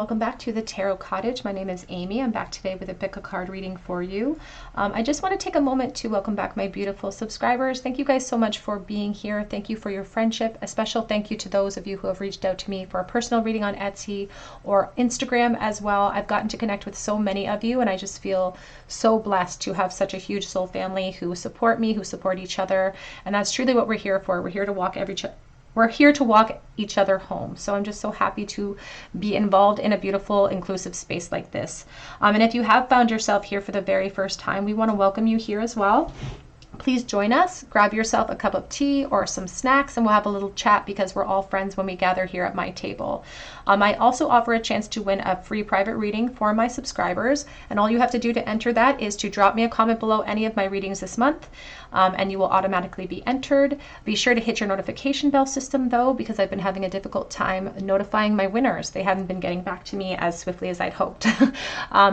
welcome back to the Tarot Cottage. My name is Amy. I'm back today with a pick a card reading for you. I just want to take a moment to welcome back my beautiful subscribers. Thank you guys so much for being here. Thank you for your friendship. A special thank you to those of you who have reached out to me for a personal reading on Etsy or Instagram as well. I've gotten to connect with so many of you, and I just feel so blessed to have such a huge soul family who support me, who support each other, and that's truly what we're here for. We're here to walk each other home. So I'm just so happy to be involved in a beautiful, inclusive space like this. And if you have found yourself here for the very first time, we want to welcome you here as well. Please join us, grab yourself a cup of tea or some snacks, and we'll have a little chat because we're all friends when we gather here at my table. I also offer a chance to win a free private reading for my subscribers, and all you have to do to enter that is to drop me a comment below any of my readings this month, and you will automatically be entered. Be sure to hit your notification bell system though, because I've been having a difficult time notifying my winners. They haven't been getting back to me as swiftly as I'd hoped.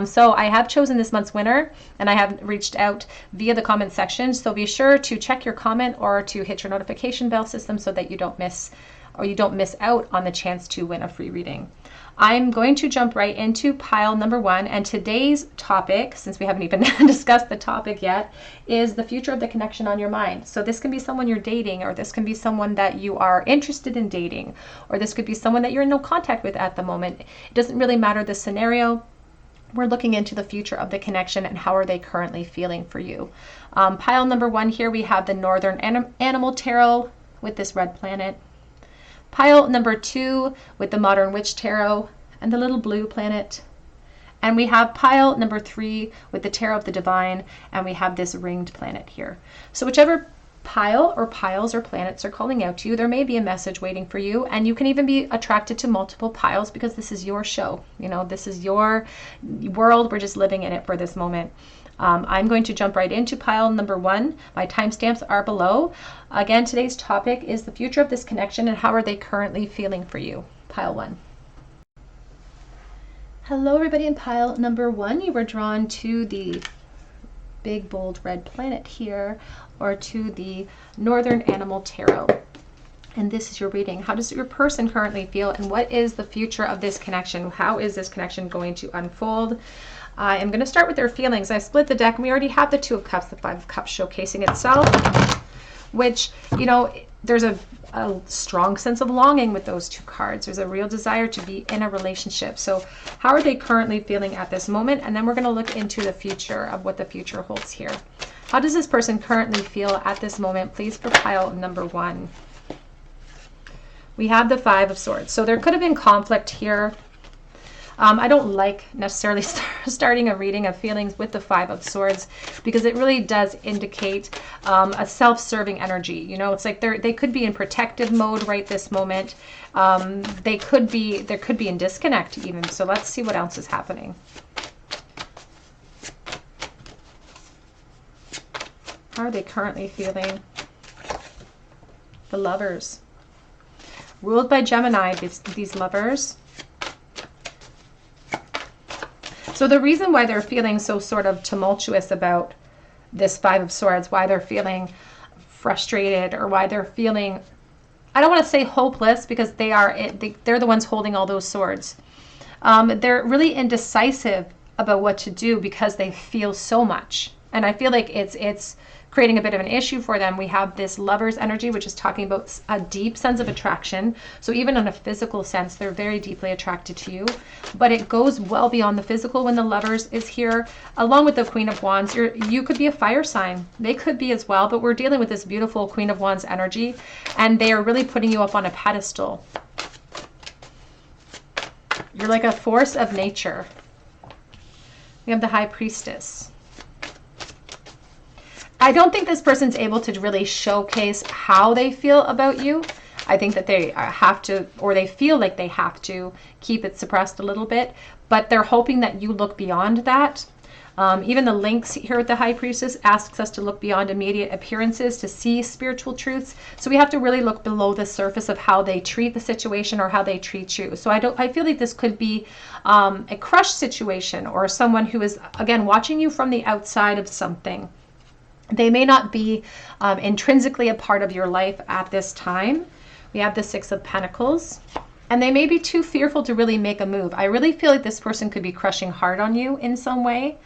So I have chosen this month's winner, and I have reached out via the comment section. So be sure to check your comment or to hit your notification bell system so that you don't miss out on the chance to win a free reading. I'm going to jump right into pile number one, and today's topic, since we haven't even discussed the topic yet, is the future of the connection on your mind. So this can be someone you're dating, or this can be someone that you are interested in dating, or this could be someone that you're in no contact with at the moment. It doesn't really matter the scenario. We're looking into the future of the connection and how are they currently feeling for you. Pile number one here, we have the Northern Animal Tarot with this red planet. Pile number two with the Modern Witch Tarot and the little blue planet. And we have pile number three with the Tarot of the Divine, and we have this ringed planet here. So whichever pile or piles or planets are calling out to you, there may be a message waiting for you, and you can even be attracted to multiple piles because this is your show. You know, this is your world. We're just living in it for this moment. I'm going to jump right into pile number one. My timestamps are below. Again, today's topic is the future of this connection and how are they currently feeling for you. Pile one. Hello, everybody in pile number one. You were drawn to the big, bold red planet here, or to the Northern Animal Tarot. And this is your reading. How does your person currently feel, and what is the future of this connection? How is this connection going to unfold? I am going to start with their feelings. I split the deck, and we already have the Two of Cups, the Five of Cups showcasing itself, which, you know, there's a strong sense of longing with those two cards. There's a real desire to be in a relationship. So how are they currently feeling at this moment? And then we're going to look into the future of what the future holds here. How does this person currently feel at this moment? Please, for pile number one. We have the Five of Swords. So there could have been conflict here. I don't like necessarily starting a reading of feelings with the Five of Swords because it really does indicate a self-serving energy. You know, it's like they could be in protective mode right this moment. There could be in disconnect even. So let's see what else is happening. How are they currently feeling? The Lovers. Ruled by Gemini, these Lovers. So the reason why they're feeling so sort of tumultuous about this Five of Swords, why they're feeling frustrated, or why they're feeling, I don't want to say hopeless, because they're the ones holding all those swords. They're really indecisive about what to do because they feel so much. And I feel like it's creating a bit of an issue for them. We have this Lover's energy, which is talking about a deep sense of attraction. So even in a physical sense, they're very deeply attracted to you. But it goes well beyond the physical when the Lovers is here. Along with the Queen of Wands, you could be a fire sign. They could be as well, but we're dealing with this beautiful Queen of Wands energy, and they are really putting you up on a pedestal. You're like a force of nature. We have the High Priestess. I don't think this person's able to really showcase how they feel about you. I think that they have to, or they feel like they have to keep it suppressed a little bit, but they're hoping that you look beyond that. Even the links here with the High Priestess asks us to look beyond immediate appearances to see spiritual truths. So we have to really look below the surface of how they treat the situation or how they treat you. So I feel like this could be a crush situation, or someone who is, again, watching you from the outside of something. They may not be intrinsically a part of your life at this time. We have the Six of Pentacles. And they may be too fearful to really make a move. I really feel like this person could be crushing hard on you in some way.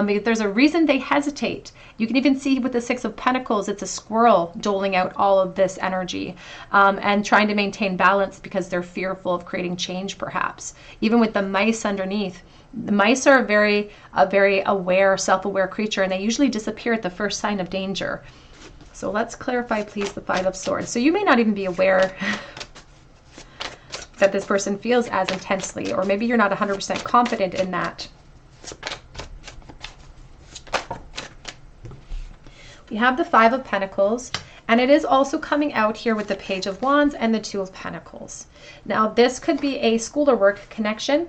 Because there's a reason they hesitate. You can even see with the Six of Pentacles, it's a squirrel doling out all of this energy and trying to maintain balance because they're fearful of creating change, perhaps. Even with the mice underneath, the mice are a very aware, self-aware creature, and they usually disappear at the first sign of danger. So let's clarify, please, the Five of Swords. So you may not even be aware that this person feels as intensely, or maybe you're not 100% confident in that. We have the Five of Pentacles, and it is also coming out here with the Page of Wands and the Two of Pentacles. Now, this could be a school or work connection.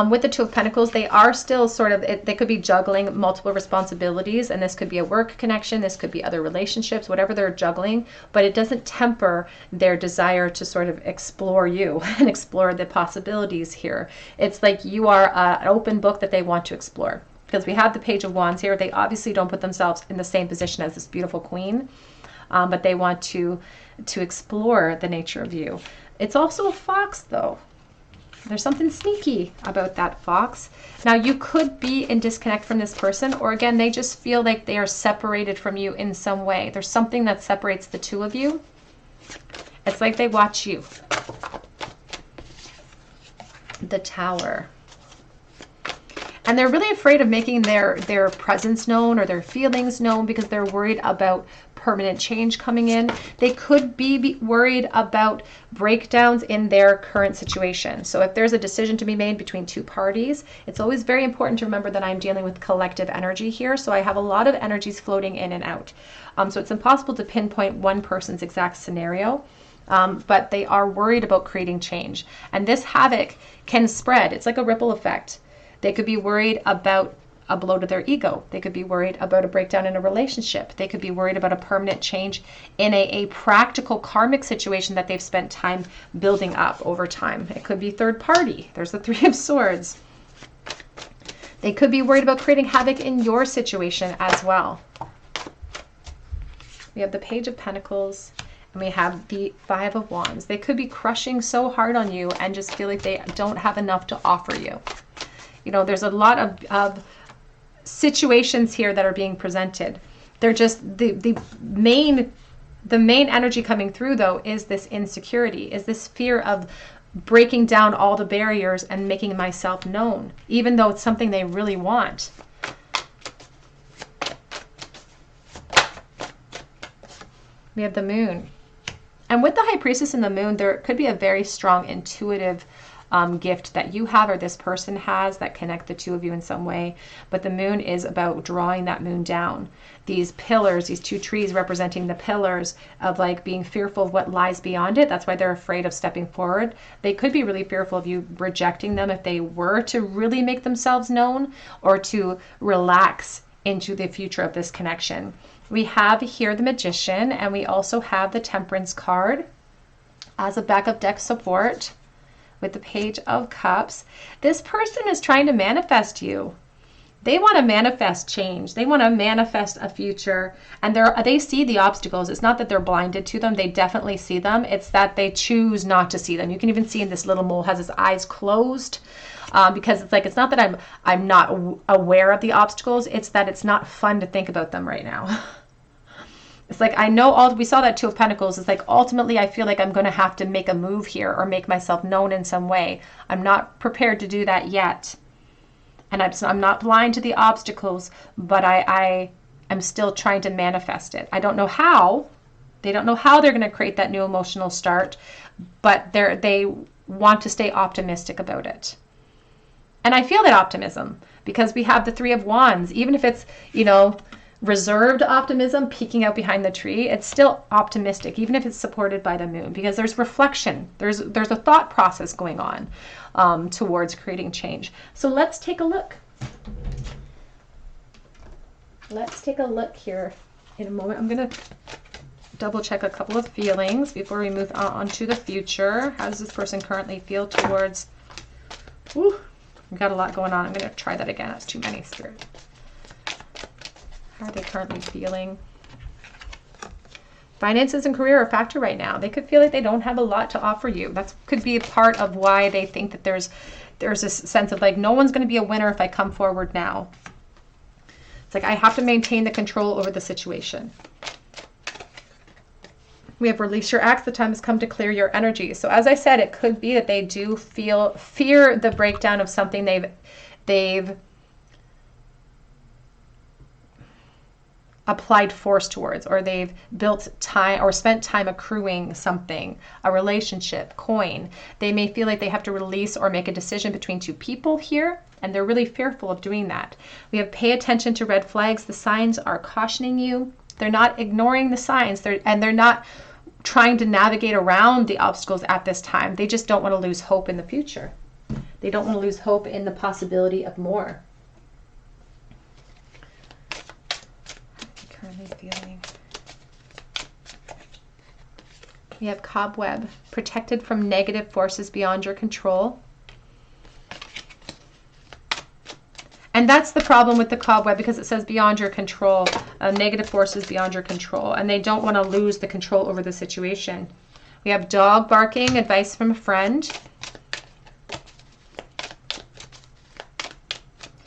With the Two of Pentacles, they are still sort of, they could be juggling multiple responsibilities, and this could be a work connection, this could be other relationships, whatever they're juggling, but it doesn't temper their desire to sort of explore you and explore the possibilities here. It's like you are an open book that they want to explore. Because we have the Page of Wands here. They obviously don't put themselves in the same position as this beautiful queen, but they want to explore the nature of you. It's also a fox, though. There's something sneaky about that fox. Now, you could be in disconnect from this person, or again, they just feel like they are separated from you in some way. There's something that separates the two of you. It's like they watch you. The Tower. And they're really afraid of making their presence known or their feelings known because they're worried about permanent change coming in. They could be worried about breakdowns in their current situation. So if there's a decision to be made between two parties, it's always very important to remember that I'm dealing with collective energy here. So I have a lot of energies floating in and out. So it's impossible to pinpoint one person's exact scenario. But they are worried about creating change. And this havoc can spread. It's like a ripple effect. They could be worried about a blow to their ego. They could be worried about a breakdown in a relationship. They could be worried about a permanent change in a practical karmic situation that they've spent time building up over time. It could be third party. There's the Three of Swords. They could be worried about creating havoc in your situation as well. We have the Page of Pentacles. And we have the Five of Wands. They could be crushing so hard on you and just feel like they don't have enough to offer you. You know, there's a lot of situations here that are being presented. They're just the main energy coming through, though, is this insecurity, is this fear of breaking down all the barriers and making myself known, even though it's something they really want. We have the Moon. And with the High Priestess and the Moon, there could be a very strong intuitive gift that you have or this person has that connect the two of you in some way. But the Moon is about drawing that moon down. These pillars, these two trees representing the pillars of like being fearful of what lies beyond it. That's why they're afraid of stepping forward. They could be really fearful of you rejecting them if they were to really make themselves known or to relax into the future of this connection. We have here the Magician, and we also have the Temperance card as a backup deck support with the Page of Cups. This person is trying to manifest you. They want to manifest change. They want to manifest a future, and they see the obstacles. It's not that they're blinded to them. They definitely see them. It's that they choose not to see them. You can even see in this little mole has his eyes closed. Because it's like, it's not that I'm not aware of the obstacles. It's that it's not fun to think about them right now. It's like, I know we saw that Two of Pentacles. It's like, ultimately, I feel like I'm going to have to make a move here or make myself known in some way. I'm not prepared to do that yet. And I'm not blind to the obstacles, but I'm still trying to manifest it. I don't know how. They don't know how they're going to create that new emotional start, but they want to stay optimistic about it. And I feel that optimism because we have the Three of Wands. Even if it's, reserved optimism peeking out behind the tree, it's still optimistic, even if it's supported by the Moon, because there's reflection. There's a thought process going on towards creating change. So let's take a look. Let's take a look here in a moment. I'm going to double check a couple of feelings before we move on to the future. How does this person currently feel towards... Ooh, we've got a lot going on. I'm going to try that again. That's too many, Spirit. How are they currently feeling Finances and career are a factor right now. They could feel like they don't have a lot to offer you. That could be a part of why they think that there's this sense of like, no one's going to be a winner if I come forward now. It's like I have to maintain the control over the situation. We have release your acts. The time has come to clear your energy. So as I said, it could be that they do fear the breakdown of something they've applied force towards, or they've built time or spent time accruing something, a relationship, coin. They may feel like they have to release or make a decision between two people here, and they're really fearful of doing that. We have pay attention to red flags. The signs are cautioning you. They're not ignoring the signs, they're not trying to navigate around the obstacles at this time. They just don't want to lose hope in the future. They don't want to lose hope in the possibility of more. Currently feeling. We have cobweb, protected from negative forces beyond your control. And that's the problem with the cobweb, because it says beyond your control, negative forces beyond your control, and they don't want to lose the control over the situation. We have dog barking, advice from a friend.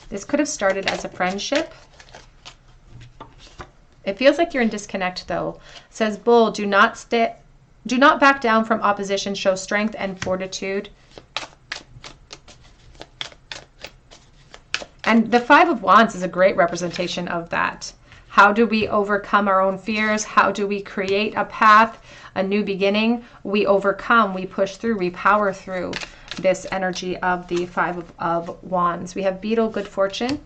This could have started as a friendship. It feels like you're in disconnect though. It says bull, do not back down from opposition, show strength and fortitude. And the Five of Wands is a great representation of that. How do we overcome our own fears? How do we create a path, a new beginning? We overcome, we push through, we power through this energy of the Five of Wands. We have beetle, good fortune.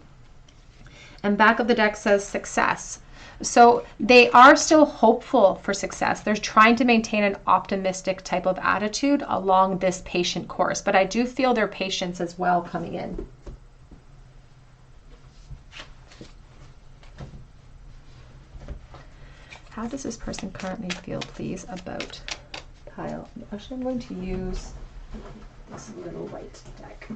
And back of the deck says success. So they are still hopeful for success. They're trying to maintain an optimistic type of attitude along this patient course. But I do feel their patience as well coming in. How does this person currently feel, please, about pile? Actually, I'm going to use this little white deck.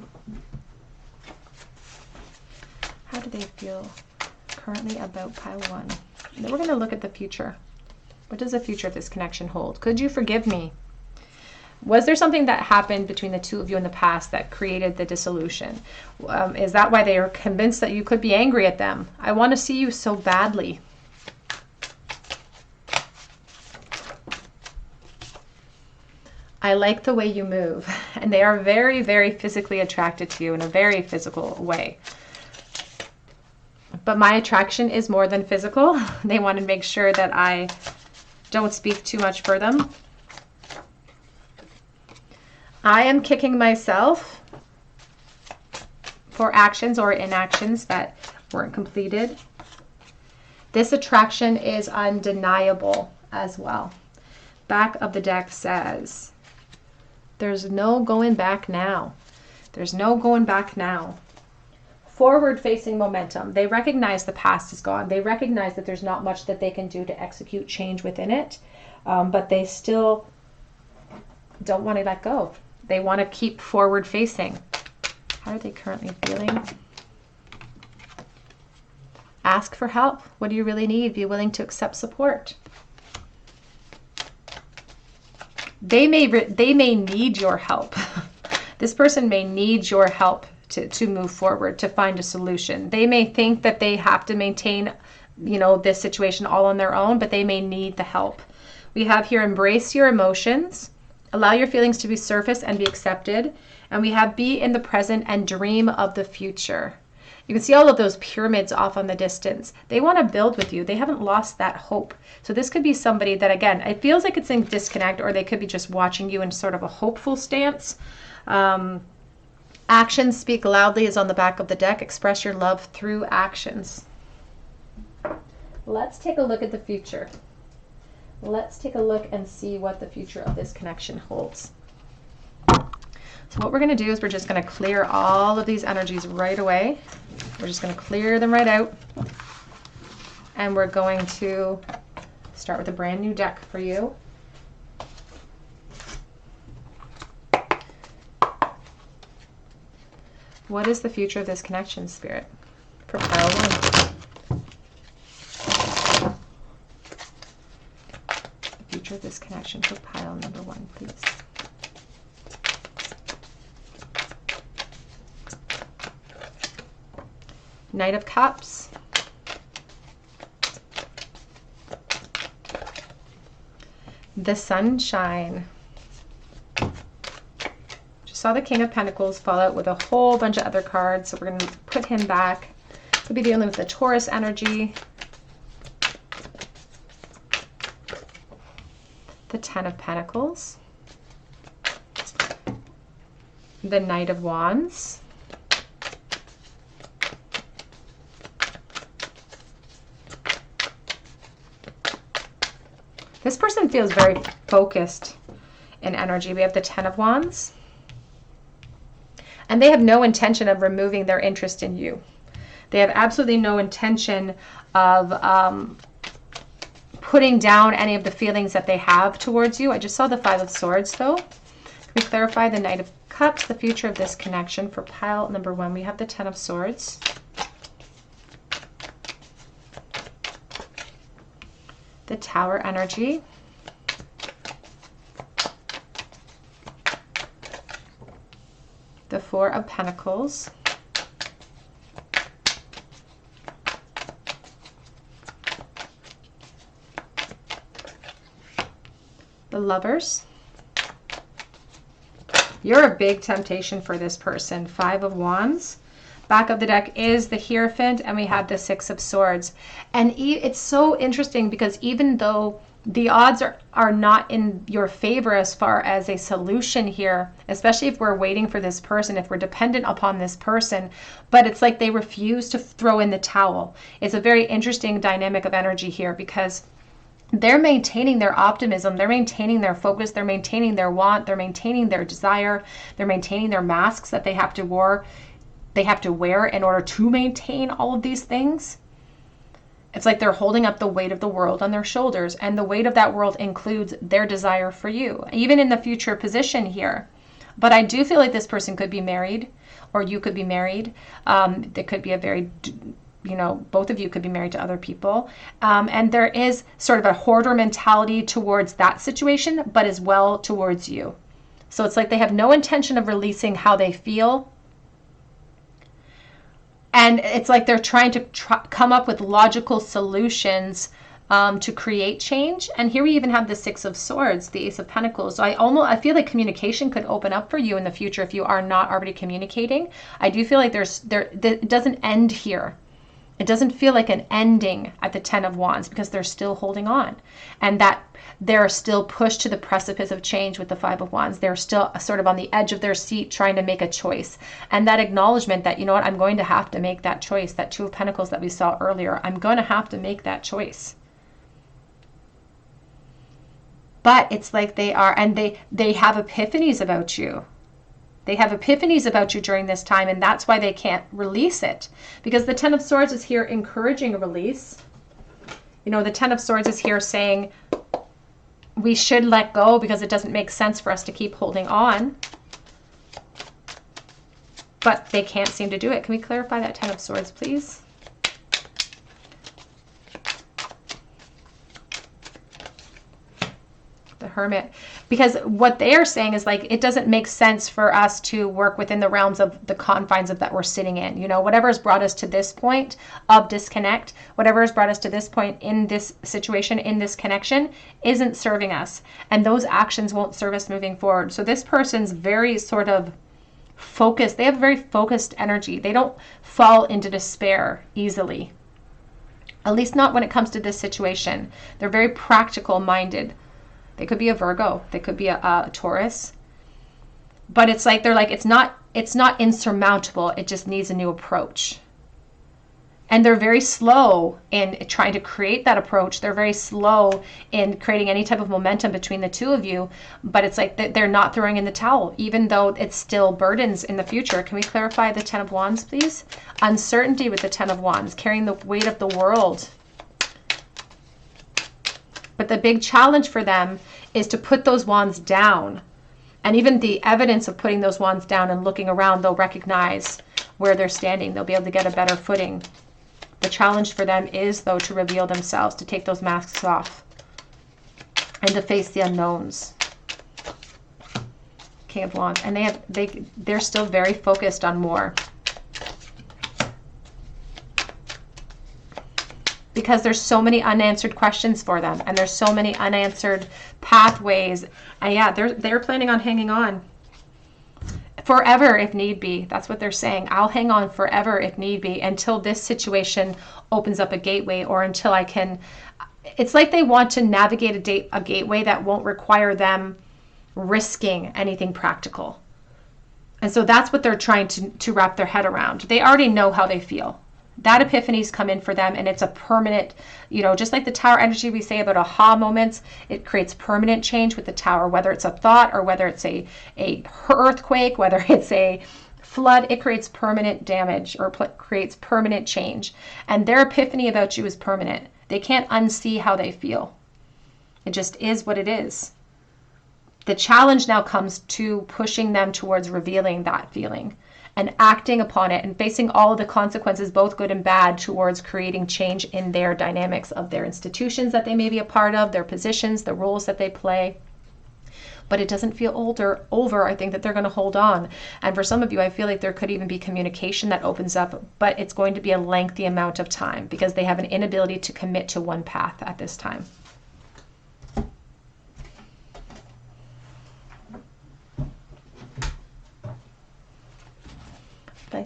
How do they feel currently about pile 1? And then we're going to look at the future. What does the future of this connection hold? Could you forgive me? Was there something that happened between the two of you in the past that created the dissolution? Is that why they are convinced that you could be angry at them? I want to see you so badly. I like the way you move. And they are very, very physically attracted to you in a very physical way. But my attraction is more than physical. They want to make sure that I don't speak too much for them. I am kicking myself for actions or inactions that weren't completed. This attraction is undeniable as well. Back of the deck says, there's no going back now. There's no going back now. Forward-facing momentum. They recognize the past is gone. They recognize that there's not much that they can do to execute change within it, but they still don't want to let go. They want to keep forward-facing. How are they currently feeling? Ask for help. What do you really need? Be willing to accept support. They may need your help. This person may need your help to move forward, to find a solution. They may think that they have to maintain, this situation all on their own, but they may need the help. We have here, embrace your emotions, allow your feelings to be surfaced and be accepted. And we have be in the present and dream of the future. You can see all of those pyramids off on the distance. They want to build with you. They haven't lost that hope. So this could be somebody that, again, it feels like it's in disconnect, or they could be just watching you in sort of a hopeful stance. Actions speak loudly is on the back of the deck. Express your love through actions. Let's take a look at the future. Let's take a look and see what the future of this connection holds. So what we're going to do is we're just going to clear all of these energies right away. We're just going to clear them right out. And we're going to start with a brand new deck for you. What is the future of this connection, Spirit? For pile 1. future of this connection for pile number 1, please. Knight of Cups. The Sunshine. Just saw the King of Pentacles fall out with a whole bunch of other cards, so we're going to put him back. Could be dealing with the Taurus energy. The Ten of Pentacles. The Knight of Wands. This person feels very focused in energy. We have the Ten of Wands. And they have no intention of removing their interest in you. They have absolutely no intention of putting down any of the feelings that they have towards you. I just saw the Five of Swords, though. Can we clarify the Knight of Cups, the future of this connection for pile number 1? We have the Ten of Swords. The Tower energy. The Four of Pentacles. The Lovers. You're a big temptation for this person. Five of Wands. Back of the deck is the Hierophant, and we have the Six of Swords. And it's so interesting because even though the odds are not in your favor as far as a solution here, especially if we're waiting for this person, if we're dependent upon this person, but it's like they refuse to throw in the towel. It's a very interesting dynamic of energy here because they're maintaining their optimism, they're maintaining their focus, they're maintaining their want, they're maintaining their desire, they're maintaining their masks that they have to wear in order to maintain all of these things. It's like they're holding up the weight of the world on their shoulders, and the weight of that world includes their desire for you, even in the future position here. But I do feel like this person could be married, or you could be married. There could be a very, both of you could be married to other people. And there is sort of a hoarder mentality towards that situation, but as well towards you. So it's like they have no intention of releasing how they feel. And it's like they're trying to come up with logical solutions to create change. And here we even have the Six of Swords, the Ace of Pentacles. So I feel like communication could open up for you in the future if you are not already communicating. I do feel like it doesn't end here. It doesn't feel like an ending at the Ten of Wands because they're still holding on, and that they're still pushed to the precipice of change with the Five of Wands. They're still sort of on the edge of their seat trying to make a choice. And that acknowledgement that, you know what, I'm going to have to make that choice. That Two of Pentacles that we saw earlier, I'm going to have to make that choice. But it's like they are, and they have epiphanies about you. They have epiphanies about you during this time, and that's why they can't release it. Because the Ten of Swords is here encouraging a release. The Ten of Swords is here saying we should let go because it doesn't make sense for us to keep holding on. But they can't seem to do it. Can we clarify that Ten of Swords, please? The Hermit. Because what they are saying is like, it doesn't make sense for us to work within the realms of the confines of that we're sitting in. Whatever has brought us to this point of disconnect, whatever has brought us to this point in this situation, in this connection, isn't serving us. And those actions won't serve us moving forward. So this person's very sort of focused. They have very focused energy. They don't fall into despair easily. At least not when it comes to this situation. They're very practical minded. They could be a Virgo. They could be a Taurus. But it's like they're like, it's not insurmountable. It just needs a new approach. And they're very slow in trying to create that approach. They're very slow in creating any type of momentum between the two of you. But it's like they're not throwing in the towel, even though it still burdens in the future. Can we clarify the Ten of Wands, please? Uncertainty with the Ten of Wands, carrying the weight of the world. But the big challenge for them is to put those wands down. And even the evidence of putting those wands down and looking around, they'll recognize where they're standing. They'll be able to get a better footing. The challenge for them is, though, to reveal themselves, to take those masks off. and to face the unknowns. King of Wands. And they're still very focused on more. Because there's so many unanswered questions for them, and there's so many unanswered pathways. And yeah, they're planning on hanging on forever if need be. That's what they're saying. I'll hang on forever if need be until this situation opens up a gateway, or until I can. It's like they want to navigate a gateway that won't require them risking anything practical. And so that's what they're trying to wrap their head around. They already know how they feel. That epiphany's come in for them, and it's a permanent, just like the Tower energy we say about aha moments, it creates permanent change with the Tower, whether it's a thought or whether it's a earthquake, whether it's a flood, it creates permanent damage or creates permanent change. And their epiphany about you is permanent. They can't unsee how they feel. It just is what it is. The challenge now comes to pushing them towards revealing that feeling and acting upon it and facing all of the consequences, both good and bad, towards creating change in their dynamics of their institutions that they may be a part of, their positions, the roles that they play. But it doesn't feel over. I think that they're going to hold on. And for some of you, I feel like there could even be communication that opens up, but it's going to be a lengthy amount of time because they have an inability to commit to one path at this time.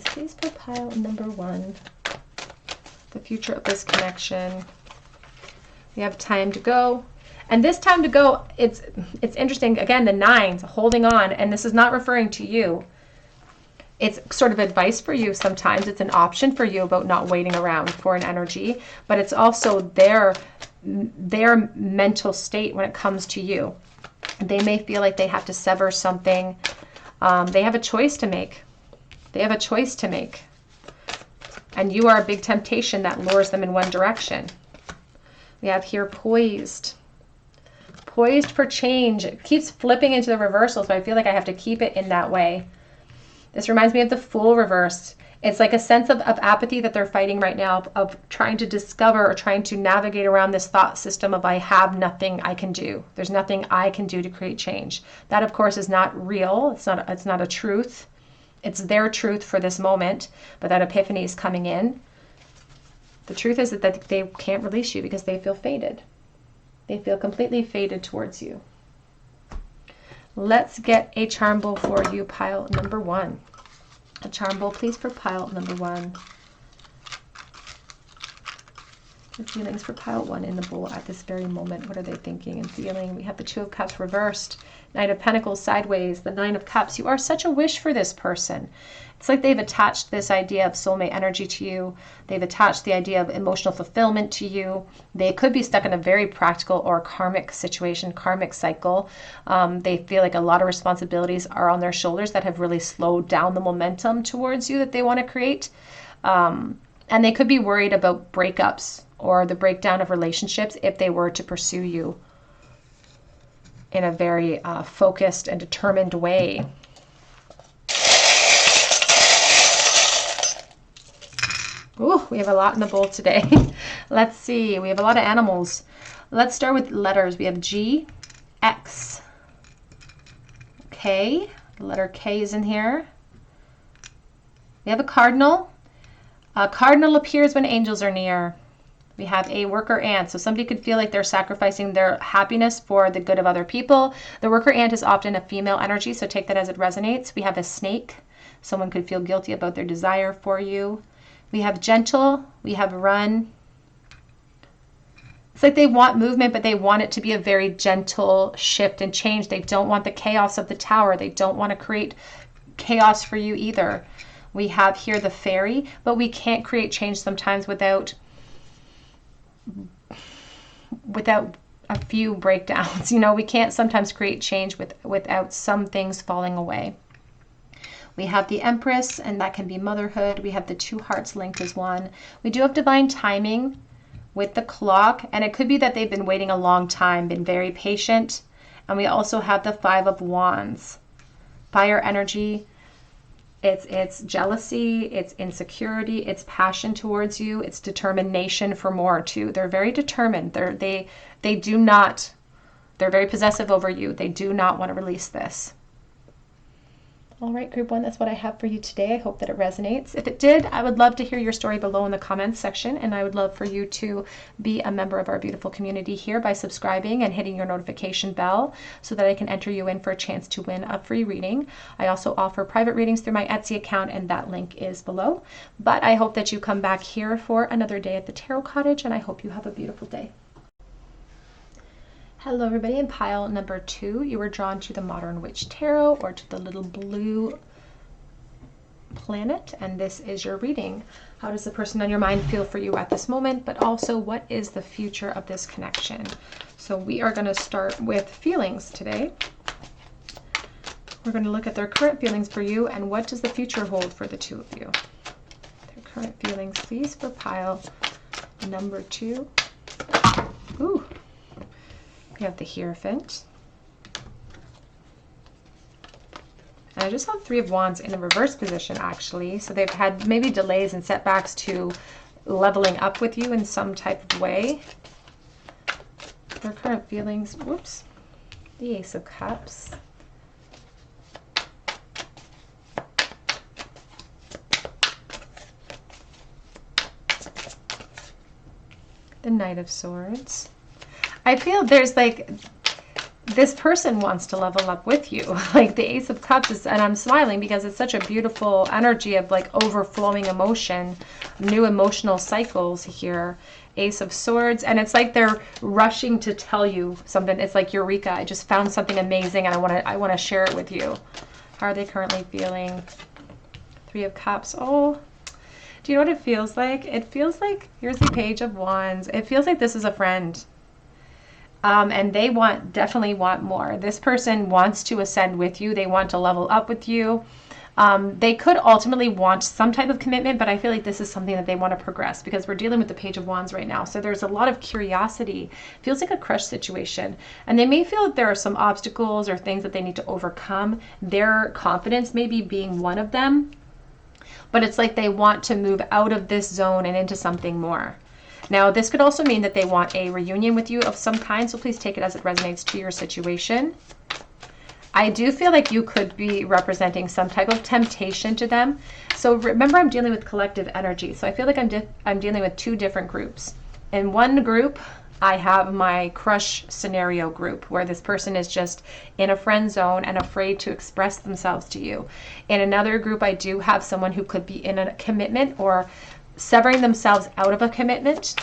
Please for pile number 1. The future of this connection. We have time to go. And this time to go, it's interesting. Again, the 9s, holding on. And this is not referring to you. It's sort of advice for you sometimes. It's an option for you about not waiting around for an energy. But it's also their mental state when it comes to you. They may feel like they have to sever something. They have a choice to make. They have a choice to make. And you are a big temptation that lures them in one direction. We have here poised. Poised for change. It keeps flipping into the reversal, so I feel like I have to keep it in that way. This reminds me of the Fool reversed. It's like a sense of apathy that they're fighting right now, of trying to discover or trying to navigate around this thought system of I have nothing I can do. There's nothing I can do to create change. That, of course, is not real. It's not a truth. It's their truth for this moment, but that epiphany is coming in. The truth is that they can't release you because they feel faded. They feel completely faded towards you. Let's get a charm bowl for you, pile number 1. A charm bowl, please, for pile number 1. The feelings for pile 1 in the bowl at this very moment. What are they thinking and feeling? We have the 2 of Cups reversed. Knight of Pentacles sideways. The 9 of Cups. You are such a wish for this person. It's like they've attached this idea of soulmate energy to you. They've attached the idea of emotional fulfillment to you. They could be stuck in a very practical or karmic situation, karmic cycle. They feel like a lot of responsibilities are on their shoulders that have really slowed down the momentum towards you that they want to create. And they could be worried about breakups or the breakdown of relationships if they were to pursue you in a very focused and determined way. Ooh, we have a lot in the bowl today. Let's see. We have a lot of animals. Let's start with letters. We have G, X, K. The letter K is in here. We have a cardinal. A cardinal appears when angels are near. We have a worker ant. So somebody could feel like they're sacrificing their happiness for the good of other people. The worker ant is often a female energy, so take that as it resonates. We have a snake. Someone could feel guilty about their desire for you. We have gentle. We have run. It's like they want movement, but they want it to be a very gentle shift and change. They don't want the chaos of the Tower. They don't want to create chaos for you either. We have here the fairy, but we can't create change sometimes without a few breakdowns. We can't sometimes create change without some things falling away. We have the Empress, and that can be motherhood. We have the 2 hearts linked as one. We do have divine timing with the clock, and it could be that they've been waiting a long time, been very patient. And we also have the 5 of Wands. Fire energy. It's jealousy, it's insecurity, it's passion towards you, it's determination for more too. They're very determined. They do not They're very possessive over you. They do not want to release this. All right, group 1, that's what I have for you today. I hope that it resonates. If it did, I would love to hear your story below in the comments section, and I would love for you to be a member of our beautiful community here by subscribing and hitting your notification bell so that I can enter you in for a chance to win a free reading. I also offer private readings through my Etsy account, and that link is below. But I hope that you come back here for another day at the Tarot Cottage, and I hope you have a beautiful day. Hello everybody, in pile number 2, you were drawn to the Modern Witch Tarot, or to the little blue planet, and this is your reading. How does the person on your mind feel for you at this moment, but also what is the future of this connection? So we are going to start with feelings today. We're going to look at their current feelings for you, and what does the future hold for the two of you. Their current feelings, please, for pile number 2. Ooh. We have the Hierophant. And I just saw 3 of Wands in the reverse position, actually. So they've had maybe delays and setbacks to leveling up with you in some type of way. Their current feelings, whoops, the Ace of Cups. The Knight of Swords. I feel there's like, this person wants to level up with you. Like the Ace of Cups is, and I'm smiling because it's such a beautiful energy of like overflowing emotion, new emotional cycles here. Ace of Swords, and it's like they're rushing to tell you something. It's like, eureka, I just found something amazing and I want to share it with you. How are they currently feeling? 3 of Cups. Oh, do you know what it feels like? It feels like, here's the Page of Wands. It feels like this is a friend. And they definitely want more. This person wants to ascend with you. They want to level up with you. They could ultimately want some type of commitment, but I feel like this is something that they want to progress because we're dealing with the Page of Wands right now. So there's a lot of curiosity. Feels like a crush situation. And they may feel that there are some obstacles or things that they need to overcome. Their confidence maybe being one of them. But it's like they want to move out of this zone and into something more. Now, this could also mean that they want a reunion with you of some kind, so please take it as it resonates to your situation. I do feel like you could be representing some type of temptation to them. So remember, I'm dealing with collective energy, so I feel like I'm dealing with 2 different groups. In one group, I have my crush scenario group, where this person is just in a friend zone and afraid to express themselves to you. In another group, I do have someone who could be in a commitment or severing themselves out of a commitment,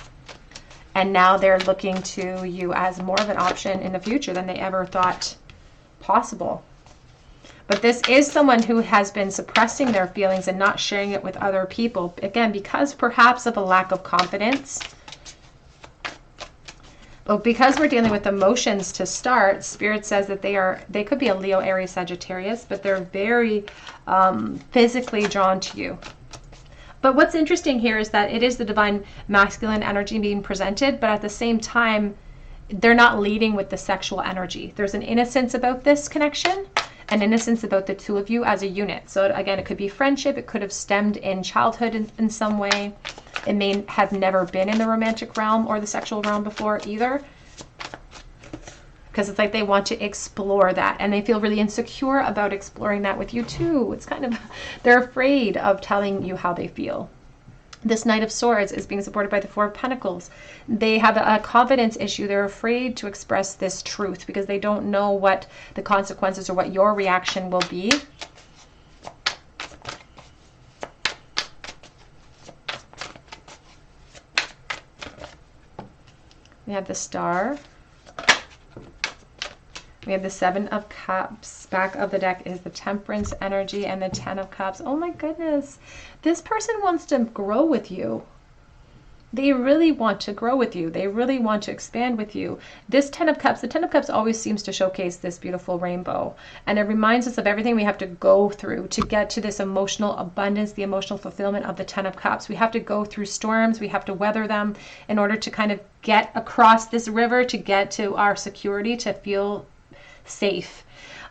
and now they're looking to you as more of an option in the future than they ever thought possible. But this is someone who has been suppressing their feelings and not sharing it with other people, again, because perhaps of a lack of confidence. But because we're dealing with emotions to start, Spirit says that they could be a Leo, Aries, Sagittarius, but they're very physically drawn to you. But what's interesting here is that it is the divine masculine energy being presented, but at the same time, they're not leading with the sexual energy. There's an innocence about this connection, an innocence about the 2 of you as a unit. So again, it could be friendship. It could have stemmed in childhood in some way. It may have never been in the romantic realm or the sexual realm before either. Because it's like they want to explore that, and they feel really insecure about exploring that with you too. It's kind of, they're afraid of telling you how they feel. This Knight of Swords is being supported by the 4 of Pentacles. They have a confidence issue. They're afraid to express this truth because they don't know what the consequences or what your reaction will be. We have the Star. We have the 7 of Cups. Back of the deck is the Temperance energy and the 10 of Cups. Oh my goodness. This person wants to grow with you. They really want to grow with you. They really want to expand with you. This 10 of Cups, the 10 of Cups always seems to showcase this beautiful rainbow. And it reminds us of everything we have to go through to get to this emotional abundance, the emotional fulfillment of the 10 of Cups. We have to go through storms. We have to weather them in order to kind of get across this river, to get to our security, to feel safe.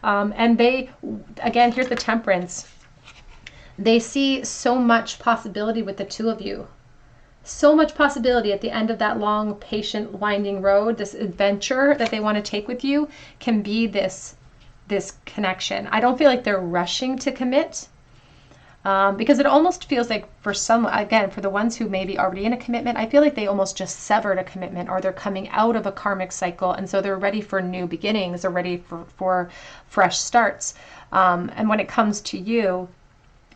And they, again, here's the Temperance. They see so much possibility with the 2 of you. So much possibility at the end of that long, patient, winding road. This adventure that they want to take with you can be this connection. I don't feel like they're rushing to commit, because it almost feels like for some, again, for the ones who may be already in a commitment, I feel like they almost just severed a commitment, or they're coming out of a karmic cycle, and so they're ready for new beginnings, they're ready for fresh starts. And when it comes to you,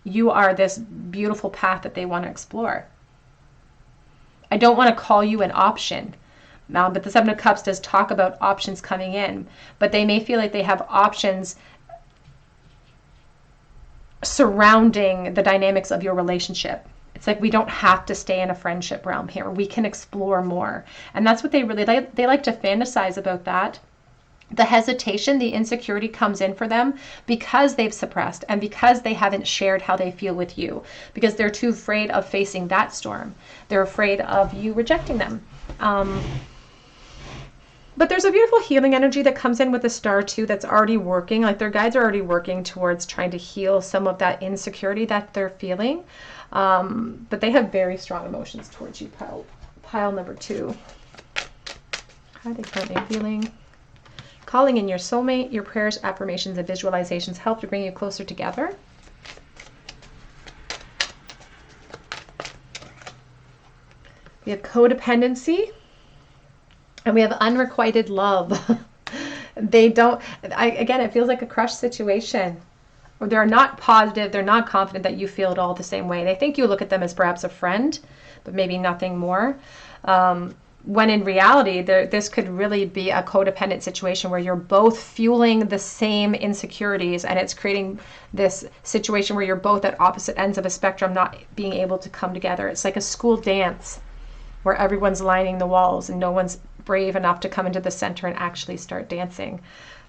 you are this beautiful path that they want to explore. I don't want to call you an option, but the Seven of Cups does talk about options coming in, but they may feel like they have options surrounding the dynamics of your relationship. It's like, we don't have to stay in a friendship realm here. We can explore more. And that's what they really like. They like to fantasize about that. The hesitation, the insecurity comes in for them because they've suppressed and because they haven't shared how they feel with you, because they're too afraid of facing that storm. They're afraid of you rejecting them. But there's a beautiful healing energy that comes in with the star too, that's already working. Like, their guides are already working towards trying to heal some of that insecurity that they're feeling. But they have very strong emotions towards you, pile number 2. How are they currently feeling? Calling in your soulmate, your prayers, affirmations, and visualizations help to bring you closer together. We have codependency, and we have unrequited love. They don't, again, it feels like a crush situation. Or they're not positive, they're not confident that you feel it all the same way. They think you look at them as perhaps a friend, but maybe nothing more. When in reality, this could really be a codependent situation where you're both fueling the same insecurities, and it's creating this situation where you're both at opposite ends of a spectrum, not being able to come together. It's like a school dance where everyone's lining the walls and no one's brave enough to come into the center and actually start dancing.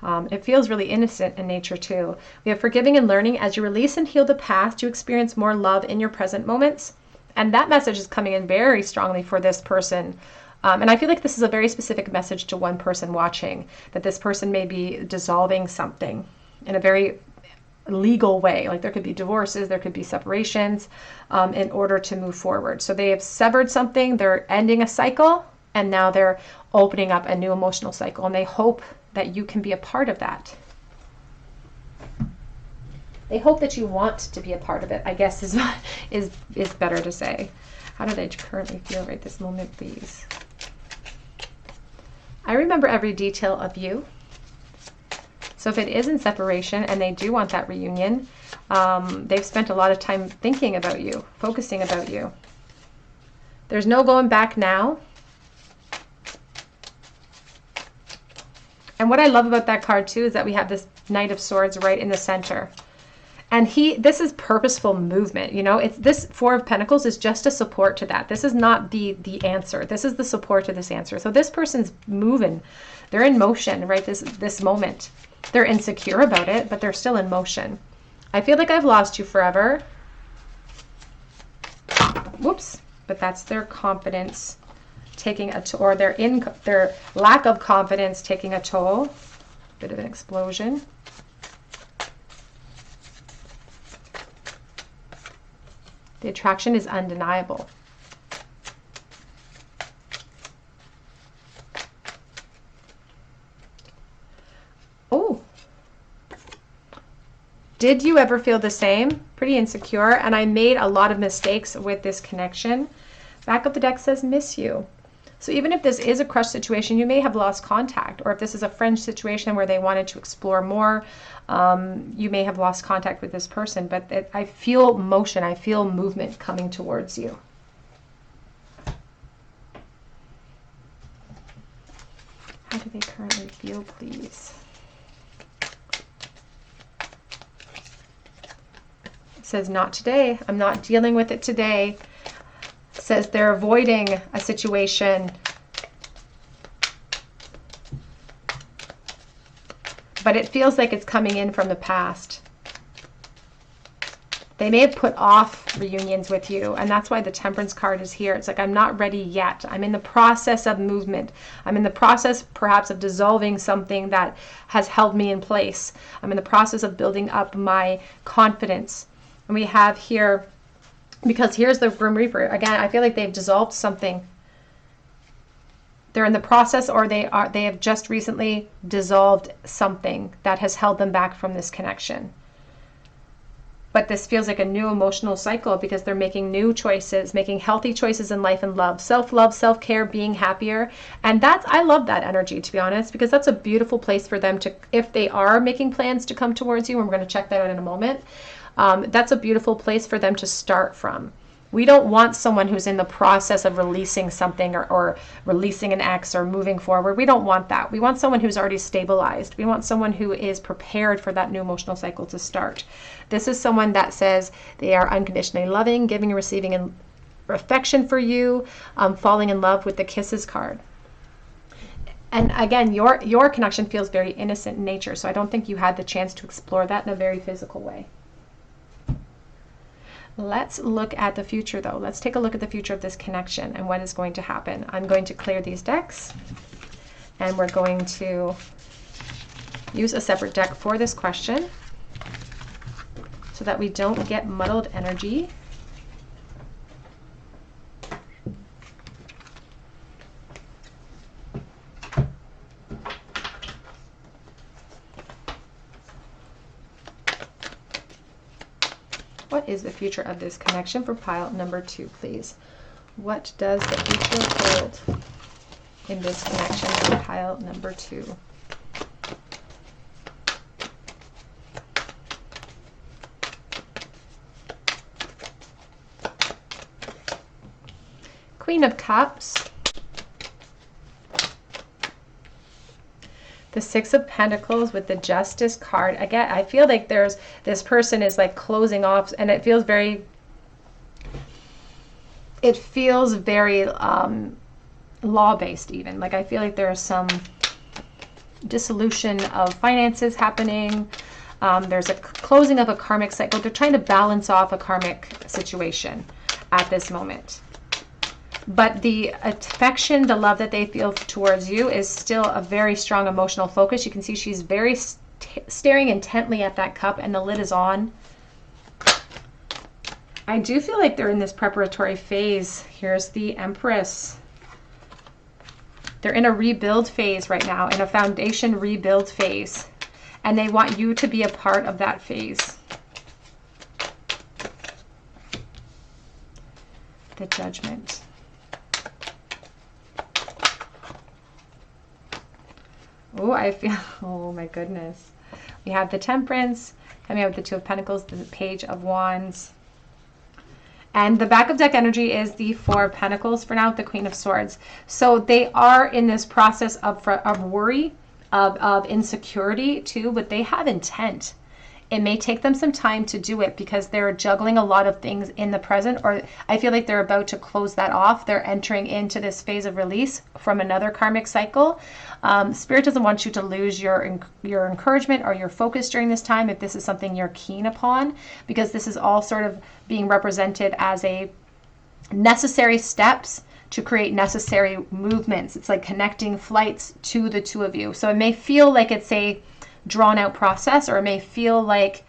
It feels really innocent in nature too. We have forgiving and learning. As you release and heal the past, you experience more love in your present moments. And that message is coming in very strongly for this person. And I feel like this is a very specific message to one person watching, that this person may be dissolving something in a very legal way. Like, there could be divorces, there could be separations, in order to move forward. So they have severed something, they're ending a cycle, and now they're opening up a new emotional cycle, and they hope that you can be a part of that. They hope that you want to be a part of it, I guess is better to say. How do they currently feel right this moment, please? I remember every detail of you. So if it is in separation and they do want that reunion, they've spent a lot of time thinking about you, focusing about you. There's no going back now. And what I love about that card too is that we have this Knight of Swords right in the center. And this is purposeful movement, you know. It's this Four of Pentacles is just a support to that. This is not the answer. This is the support to this answer. So this person's moving. They're in motion, right? This moment. They're insecure about it, but they're still in motion. I feel like I've lost you forever. Whoops. But that's their confidence taking a toll, or their lack of confidence taking a toll. Bit of an explosion. The attraction is undeniable. Oh. Did you ever feel the same? Pretty insecure, and I made a lot of mistakes with this connection. Back of the deck says miss you. So even if this is a crush situation, you may have lost contact, or if this is a friend situation where they wanted to explore more, you may have lost contact with this person, but I feel motion, I feel movement coming towards you. How do they currently feel, please? It says not today. I'm not dealing with it today. It says they're avoiding a situation. But it feels like it's coming in from the past. They may have put off reunions with you, and that's why the Temperance card is here. It's like, I'm not ready yet. I'm in the process of movement. I'm in the process, perhaps, of dissolving something that has held me in place. I'm in the process of building up my confidence. And we have here Because here's the Grim Reaper. Again, I feel like they've dissolved something. They're in the process, or they have just recently dissolved something that has held them back from this connection. But this feels like a new emotional cycle because they're making new choices, making healthy choices in life and love, self-love, self-care, being happier. And I love that energy, to be honest, because that's a beautiful place for them to, if they are making plans to come towards you, and we're going to check that out in a moment, that's a beautiful place for them to start from. We don't want someone who's in the process of releasing something or releasing an ex or moving forward. We don't want that. We want someone who's already stabilized. We want someone who is prepared for that new emotional cycle to start. This is someone that says they are unconditionally loving, giving and receiving affection for you, falling in love with the kisses card. And again, your connection feels very innocent in nature, so I don't think you had the chance to explore that in a very physical way. Let's look at the future, though. Let's take a look at the future of this connection and what is going to happen. I'm going to clear these decks, and we're going to use a separate deck for this question so that we don't get muddled energy. What is the future of this connection for pile number 2, please? What does the future hold in this connection for pile number 2? Queen of Cups. The Six of Pentacles with the Justice card. Again, I feel like this person is like closing off, and it feels very law-based even. Like I feel like there's some dissolution of finances happening. There's a closing of a karmic cycle. They're trying to balance off a karmic situation at this moment. But the affection, the love that they feel towards you is still a very strong emotional focus. You can see she's very staring intently at that cup, and the lid is on. I do feel like they're in this preparatory phase. Here's the Empress. They're in a rebuild phase right now, in a foundation rebuild phase. And they want you to be a part of that phase. The Judgment. Oh, I feel, oh my goodness. We have the Temperance, coming out with the Two of Pentacles, the Page of Wands. And the back of deck energy is the Four of Pentacles for now, the Queen of Swords. So they are in this process of worry, of insecurity too, but they have intent. It may take them some time to do it because they're juggling a lot of things in the present, or I feel like they're about to close that off. They're entering into this phase of release from another karmic cycle. Spirit doesn't want you to lose your encouragement or your focus during this time if this is something you're keen upon, because this is all sort of being represented as a necessary steps to create necessary movements. It's like connecting flights to the two of you. So it may feel like it's a drawn out process, or it may feel like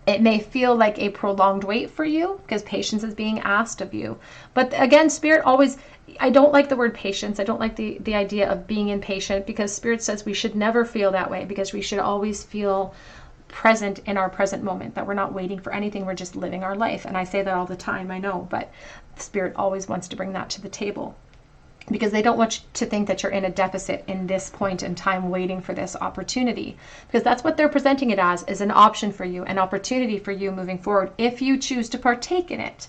a prolonged wait for you because patience is being asked of you. But again, Spirit always, I don't like the word patience. I don't like the idea of being impatient, because Spirit says we should never feel that way, because we should always feel present in our present moment, that we're not waiting for anything, we're just living our life. And I say that all the time, I know, but Spirit always wants to bring that to the table, because they don't want you to think that you're in a deficit in this point in time waiting for this opportunity, because that's what they're presenting it as, is an option for you, an opportunity for you moving forward if you choose to partake in it.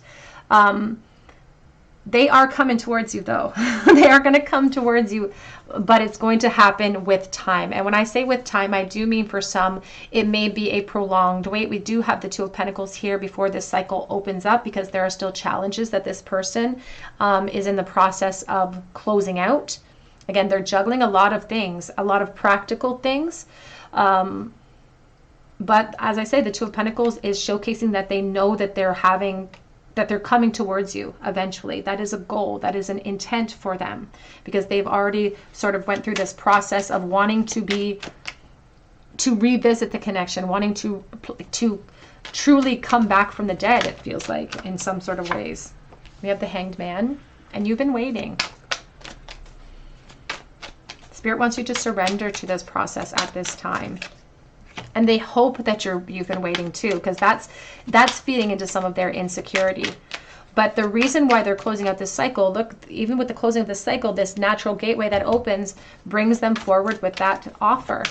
They are coming towards you though. They are going to come towards you, but it's going to happen with time. And when I say with time, I do mean for some, it may be a prolonged wait. We do have the Two of Pentacles here before this cycle opens up, because there are still challenges that this person is in the process of closing out. Again, they're juggling a lot of things, a lot of practical things. But as I say, the Two of Pentacles is showcasing that they know that they're coming towards you eventually. That is a goal. That is an intent for them, because they've already sort of went through this process of wanting to revisit the connection, wanting to truly come back from the dead, it feels like, in some sort of ways. We have the Hanged Man, and you've been waiting. Spirit wants you to surrender to this process at this time. And they hope that you've been waiting too, because that's feeding into some of their insecurity. But the reason why they're closing out this cycle, look, even with the closing of this cycle, this natural gateway that opens brings them forward with that offer.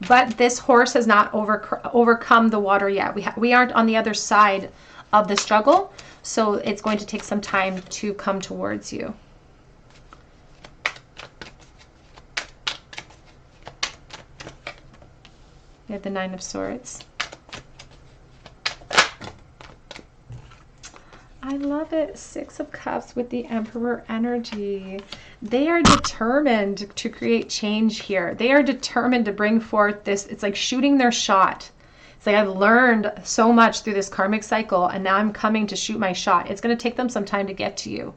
But this horse has not overcome the water yet. We aren't on the other side of the struggle, so it's going to take some time to come towards you. We have the Nine of Swords. I love it. Six of Cups with the Emperor energy. They are determined to create change here. They are determined to bring forth this. It's like shooting their shot. It's like, I've learned so much through this karmic cycle, and now I'm coming to shoot my shot. It's going to take them some time to get to you.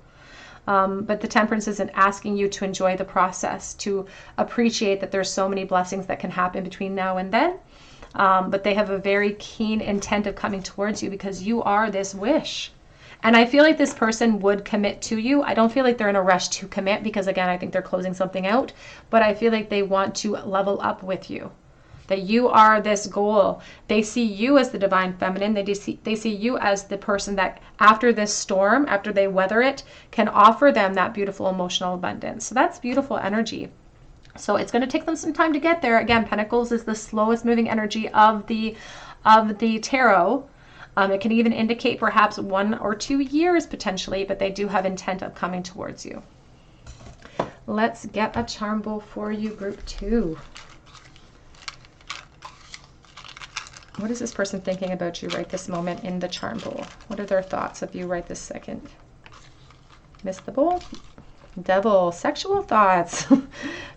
But the Temperance isn't asking you to enjoy the process, to appreciate that there's so many blessings that can happen between now and then. But they have a very keen intent of coming towards you because you are this wish. And I feel like this person would commit to you. I don't feel like they're in a rush to commit because, again, I think they're closing something out. But I feel like they want to level up with you. That you are this goal. They see you as the divine feminine. They see you as the person that after this storm, after they weather it, can offer them that beautiful emotional abundance. So that's beautiful energy. So it's going to take them some time to get there. Again, Pentacles is the slowest moving energy of the tarot. It can even indicate perhaps 1 or 2 years potentially, but they do have intent of coming towards you. Let's get a charm bowl for you, group 2. What is this person thinking about you right this moment in the charm bowl? What are their thoughts of you right this second? Miss the bowl? Devil, sexual thoughts.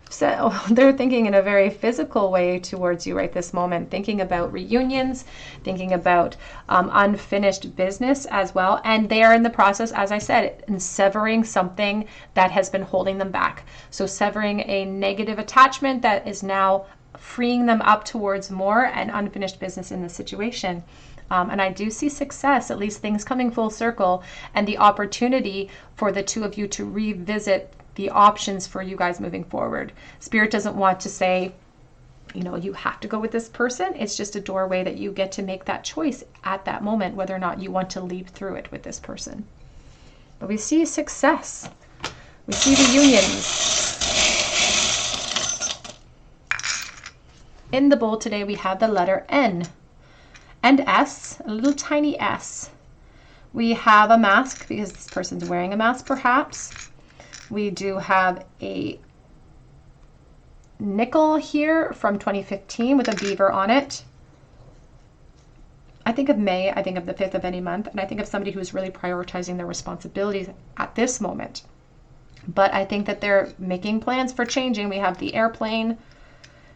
So they're thinking in a very physical way towards you right this moment, thinking about reunions, thinking about unfinished business as well. And they are in the process, as I said, in severing something that has been holding them back. So severing a negative attachment that is now freeing them up towards more and unfinished business in the situation. And I do see success, at least things coming full circle, and the opportunity for the two of you to revisit the options for you guys moving forward. Spirit doesn't want to say, you know, you have to go with this person. It's just a doorway that you get to make that choice at that moment, whether or not you want to leap through it with this person. But we see success. We see reunions. In the bowl today, we have the letter N and S, a little tiny S. We have a mask because this person's wearing a mask perhaps. We do have a nickel here from 2015 with a beaver on it. I think of May, I think of the 5th of any month, and I think of somebody who's really prioritizing their responsibilities at this moment. But I think that they're making plans for changing. We have the airplane.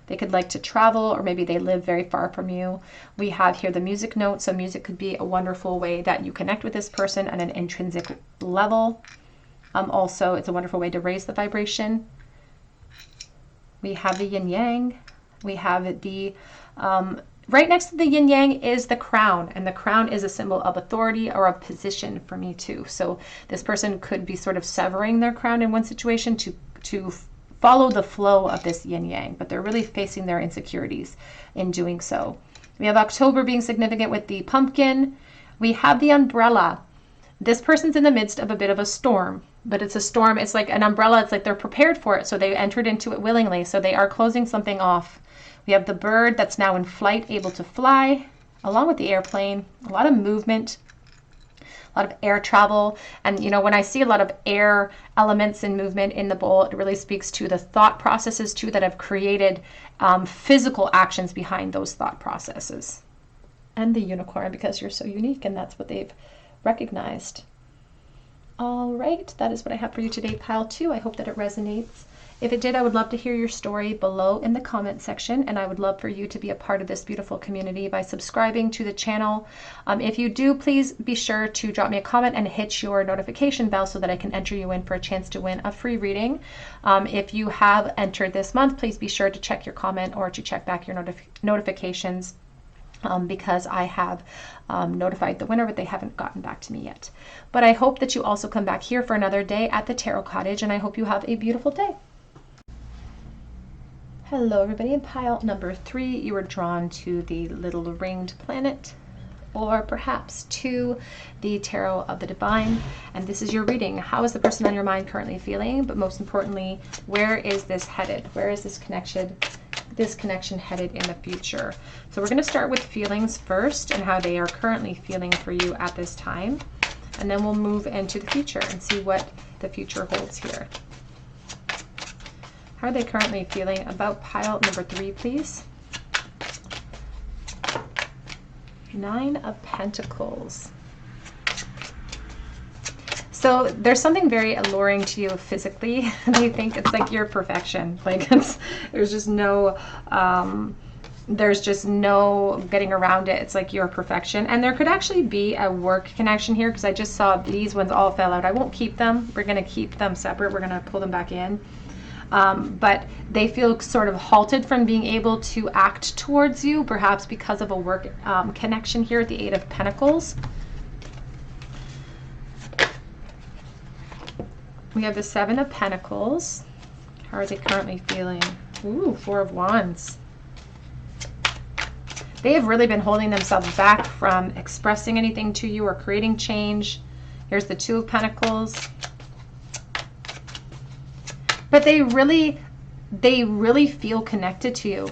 They could like to travel, or maybe they live very far from you. We have here the music note. So music could be a wonderful way that you connect with this person at an intrinsic level. Also, it's a wonderful way to raise the vibration. We have the yin yang. We have the, right next to the yin yang is the crown. And the crown is a symbol of authority or of position for me too. So this person could be sort of severing their crown in one situation to follow the flow of this yin yang. But they're really facing their insecurities in doing so. We have October being significant with the pumpkin. We have the umbrella. This person's in the midst of a bit of a storm. But it's a storm, it's like an umbrella, it's like they're prepared for it, so they entered into it willingly, so they are closing something off. We have the bird that's now in flight, able to fly, along with the airplane, a lot of movement, a lot of air travel. And you know, when I see a lot of air elements and movement in the bowl, it really speaks to the thought processes too that have created physical actions behind those thought processes. And the unicorn, because you're so unique, and that's what they've recognized. All right, that is what I have for you today, pile 2. I hope that it resonates. If it did, I would love to hear your story below in the comment section, and I would love for you to be a part of this beautiful community by subscribing to the channel. If you do, please be sure to drop me a comment and hit your notification bell so that I can enter you in for a chance to win a free reading. If you have entered this month, please be sure to check your comment or to check back your notifications. because I have notified the winner, but they haven't gotten back to me yet. But I hope that you also come back here for another day at the Tarot Cottage, and I hope you have a beautiful day. Hello everybody, in pile number 3, you were drawn to the little ringed planet, or perhaps to the Tarot of the Divine, and this is your reading. How is the person on your mind currently feeling? But most importantly, where is this headed? Where is this connection headed in the future? So we're going to start with feelings first and how they are currently feeling for you at this time, and then we'll move into the future and see what the future holds here. How are they currently feeling about pile number 3, please? 9 of Pentacles. So there's something very alluring to you physically. They think it's like your perfection. Like there's just no getting around it. It's like your perfection. And there could actually be a work connection here, because I just saw these ones all fell out. I won't keep them. We're going to keep them separate. We're going to pull them back in. But they feel sort of halted from being able to act towards you, perhaps because of a work connection here at the 8 of Pentacles. We have the 7 of Pentacles. How are they currently feeling? Ooh, 4 of Wands. They have really been holding themselves back from expressing anything to you or creating change. Here's the 2 of Pentacles. But they really feel connected to you.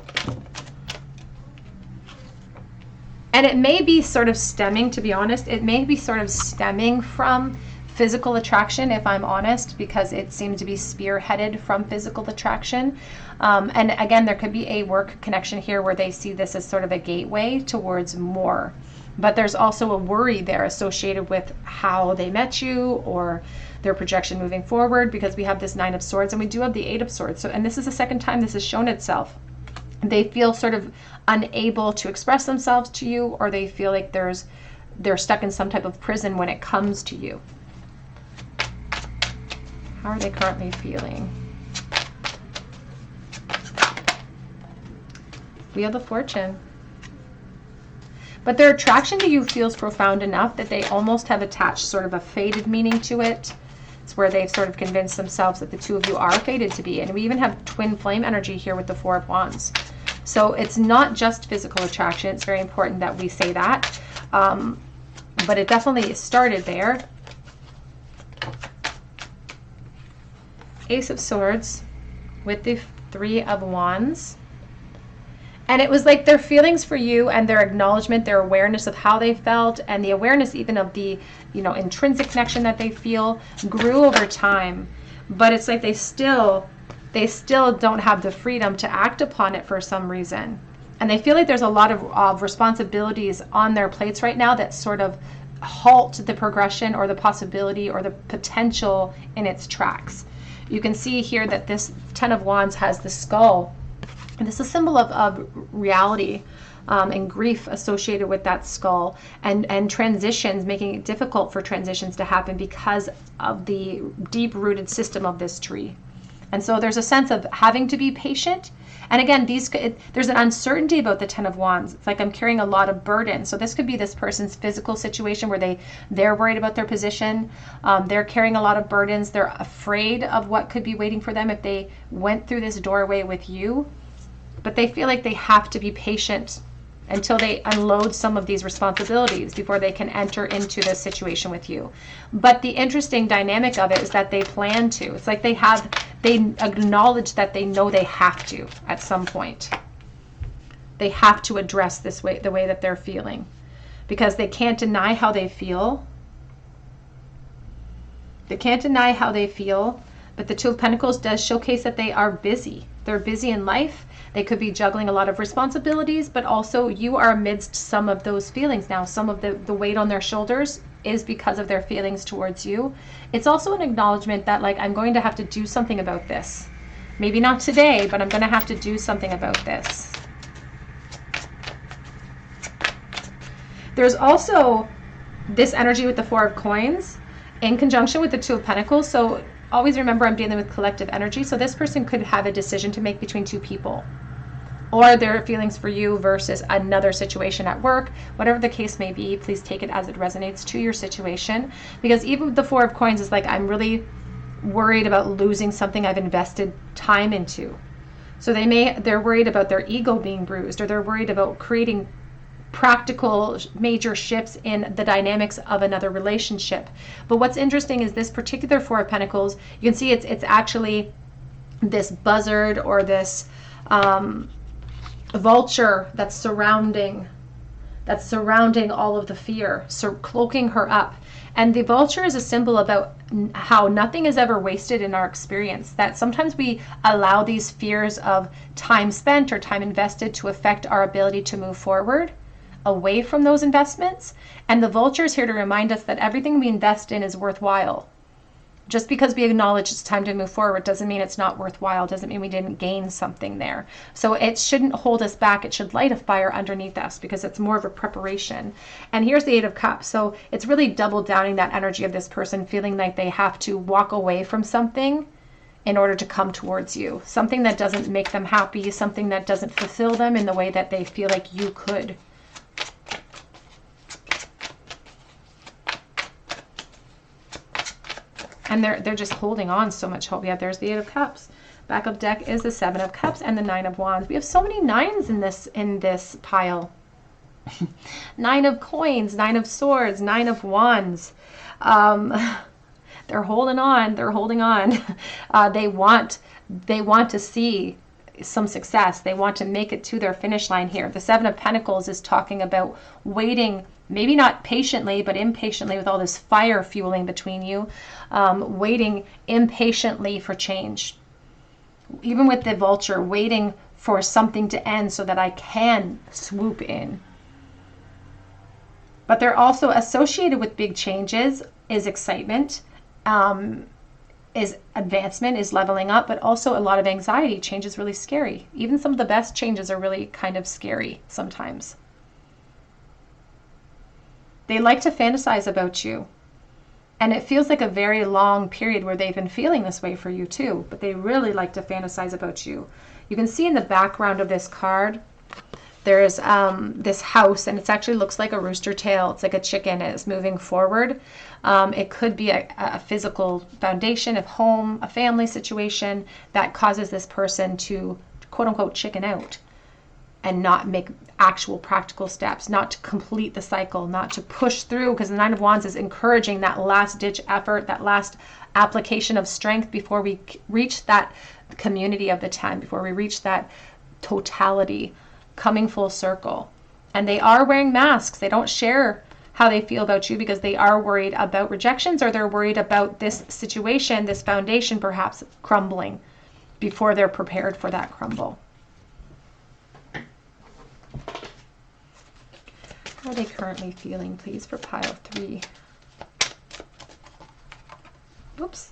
And it may be sort of stemming, to be honest, it may be sort of stemming from physical attraction, if I'm honest, because it seems to be spearheaded from physical attraction. And again, there could be a work connection here where they see this as sort of a gateway towards more. But there's also a worry there associated with how they met you or their projection moving forward, because we have this 9 of Swords and we do have the 8 of Swords. So, and this is the second time this has shown itself. They feel sort of unable to express themselves to you, or they feel like they're stuck in some type of prison when it comes to you. How are they currently feeling? Wheel of Fortune. But their attraction to you feels profound enough that they almost have attached sort of a fated meaning to it. It's where they've sort of convinced themselves that the two of you are fated to be. And we even have twin flame energy here with the 4 of Wands. So it's not just physical attraction. It's very important that we say that. But it definitely started there. Ace of Swords with the 3 of Wands. And it was like their feelings for you and their acknowledgement, their awareness of how they felt, and the awareness even of the, intrinsic connection that they feel grew over time. But it's like they still don't have the freedom to act upon it for some reason. And they feel like there's a lot of responsibilities on their plates right now that sort of halt the progression or the possibility or the potential in its tracks. You can see here that this 10 of Wands has the skull. And this is a symbol of reality and grief associated with that skull, and transitions, making it difficult for transitions to happen because of the deep-rooted system of this tree. And so there's a sense of having to be patient. And again, there's an uncertainty about the 10 of Wands. It's like I'm carrying a lot of burden. So this could be this person's physical situation where they're worried about their position. They're carrying a lot of burdens. They're afraid of what could be waiting for them if they went through this doorway with you. But they feel like they have to be patient until they unload some of these responsibilities before they can enter into this situation with you. But the interesting dynamic of it is that they plan to. It's like they acknowledge that they know they have to at some point. They have to address the way that they're feeling, because they can't deny how they feel. They can't deny how they feel, but the 2 of Pentacles does showcase that they are busy. They're busy in life. They could be juggling a lot of responsibilities, but also you are amidst some of those feelings now. Some of the weight on their shoulders is because of their feelings towards you. It's also an acknowledgement that, like, I'm going to have to do something about this. Maybe not today, but I'm going to have to do something about this. There's also this energy with the 4 of Coins in conjunction with the 2 of Pentacles. So always remember, I'm dealing with collective energy. So this person could have a decision to make between 2 people. or their feelings for you versus another situation at work. Whatever the case may be, please take it as it resonates to your situation, because even with the Four of Coins is like, I'm really worried about losing something I've invested time into. So they're worried about their ego being bruised, or they're worried about creating practical major shifts in the dynamics of another relationship. But what's interesting is this particular Four of Pentacles, you can see it's actually this buzzard or this vulture that's surrounding all of the fear, so cloaking her up. And the vulture is a symbol about how nothing is ever wasted in our experience, that sometimes we allow these fears of time spent or time invested to affect our ability to move forward away from those investments. And the vulture is here to remind us that everything we invest in is worthwhile. Just because we acknowledge it's time to move forward doesn't mean it's not worthwhile, doesn't mean we didn't gain something there. So it shouldn't hold us back. It should light a fire underneath us, because it's more of a preparation. And here's the Eight of Cups. So it's really double downing that energy of this person feeling like they have to walk away from something in order to come towards you. Something that doesn't make them happy, something that doesn't fulfill them in the way that they feel like you could. And they're just holding on so much hope. Yeah, there's the Eight of Cups. Back of deck is the Seven of Cups and the Nine of Wands. We have so many nines in this pile. Nine of Coins, Nine of Swords, Nine of Wands. They're holding on. They're holding on. They want to see some success. They want to make it to their finish line here. The Seven of Pentacles is talking about waiting, maybe not patiently, but impatiently, with all this fire fueling between you, waiting impatiently for change. Even with the vulture, waiting for something to end so that I can swoop in. But they're also associated with big changes, is excitement, is advancement, is leveling up, but also a lot of anxiety. Change is really scary. Even some of the best changes are really kind of scary sometimes. They like to fantasize about you. And it feels like a very long period where they've been feeling this way for you too. But they really like to fantasize about you. You can see in the background of this card, there's this house, and it actually looks like a rooster tail. It's like a chicken. It's moving forward. It could be a physical foundation of home, a family situation that causes this person to, quote unquote, chicken out and not make actual practical steps, not to complete the cycle, not to push through, because the Nine of Wands is encouraging that last ditch effort, that last application of strength before we reach that community of the 10, before we reach that totality, coming full circle. And they are wearing masks. They don't share how they feel about you because they are worried about rejections, or they're worried about this situation, this foundation perhaps crumbling before they're prepared for that crumble. How are they currently feeling, please, for pile 3? Whoops.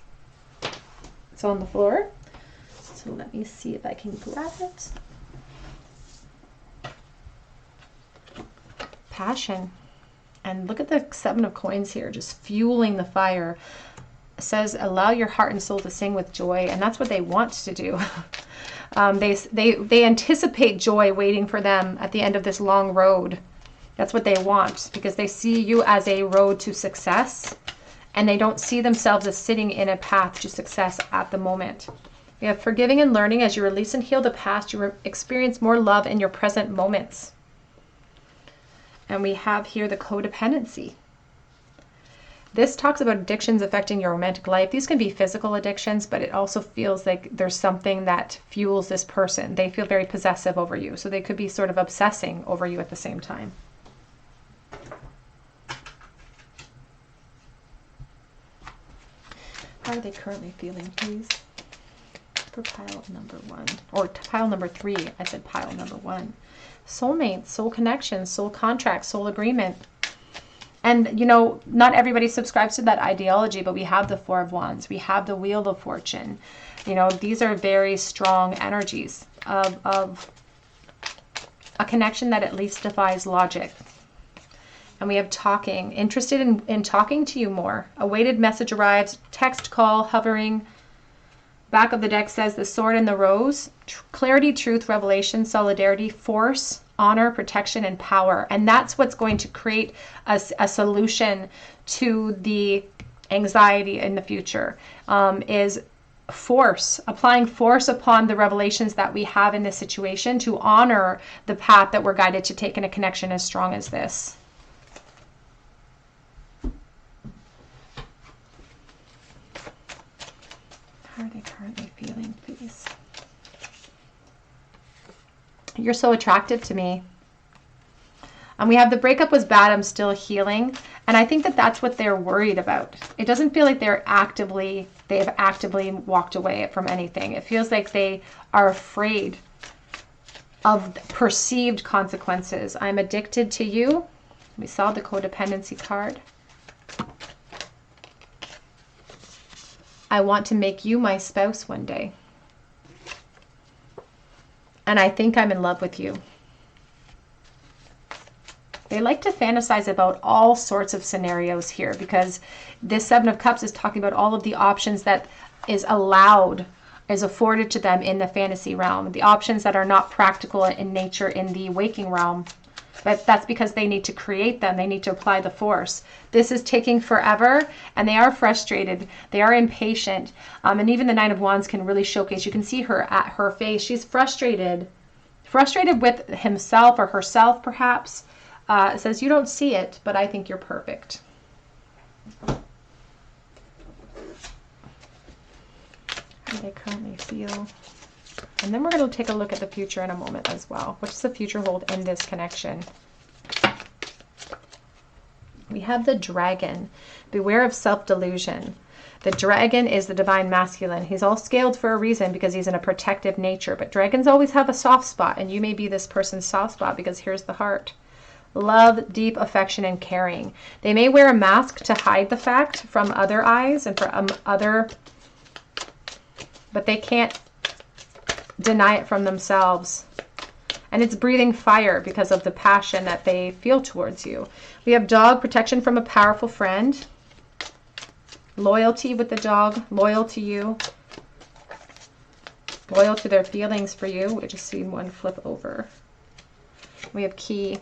It's on the floor. So let me see if I can grab it. Passion. And look at the Seven of Coins here, just fueling the fire. It says, allow your heart and soul to sing with joy. And that's what they want to do. They anticipate joy waiting for them at the end of this long road. That's what they want, because they see you as a road to success, and they don't see themselves as sitting in a path to success at the moment. We have forgiving and learning. As you release and heal the past, you experience more love in your present moments. And we have here the codependency. This talks about addictions affecting your romantic life. These can be physical addictions, but it also feels like there's something that fuels this person. They feel very possessive over you, so they could be sort of obsessing over you at the same time. How are they currently feeling, please? For pile number 1, or pile number 3. I said pile number 1. Soulmates, soul connection, soul contract, soul agreement. And, you know, not everybody subscribes to that ideology, but we have the Four of Wands. We have the Wheel of Fortune. You know, these are very strong energies of a connection that at least defies logic. And we have talking, interested in talking to you more. A weighted message arrives, text, call, hovering. back of the deck says the Sword and the Rose, clarity, truth, revelation, solidarity, force, honor, protection, and power. And that's what's going to create a solution to the anxiety in the future, is force, applying force upon the revelations that we have in this situation to honor the path that we're guided to take in a connection as strong as this. How are they currently feeling, please? You're so attractive to me. And we have the breakup was bad, I'm still healing. And I think that that's what they're worried about. It doesn't feel like they've actively walked away from anything. It feels like they are afraid of perceived consequences. I'm addicted to you. We saw the codependency card. I want to make you my spouse one day. And I think I'm in love with you. They like to fantasize about all sorts of scenarios here, because this Seven of Cups is talking about all of the options that is afforded to them in the fantasy realm. The options that are not practical in nature in the waking realm. But that's because they need to create them. They need to apply the force. This is taking forever, and they are frustrated. They are impatient. And even the Nine of Wands can really showcase. You can see her at her face. She's frustrated. Frustrated with himself or herself, perhaps. It says, you don't see it, but I think you're perfect. How do they currently feel? And then we're going to take a look at the future in a moment as well. What does the future hold in this connection? We have the Dragon. Beware of self-delusion. The Dragon is the divine masculine. He's all scaled for a reason, because he's in a protective nature. But dragons always have a soft spot, and you may be this person's soft spot, because here's the heart. Love, deep affection, and caring. They may wear a mask to hide the fact from other eyes and from but they can't deny it from themselves. And it's breathing fire because of the passion that they feel towards you. We have dog, protection from a powerful friend. Loyalty with the dog, loyal to you. Loyal to their feelings for you. We just seen one flip over. We have key.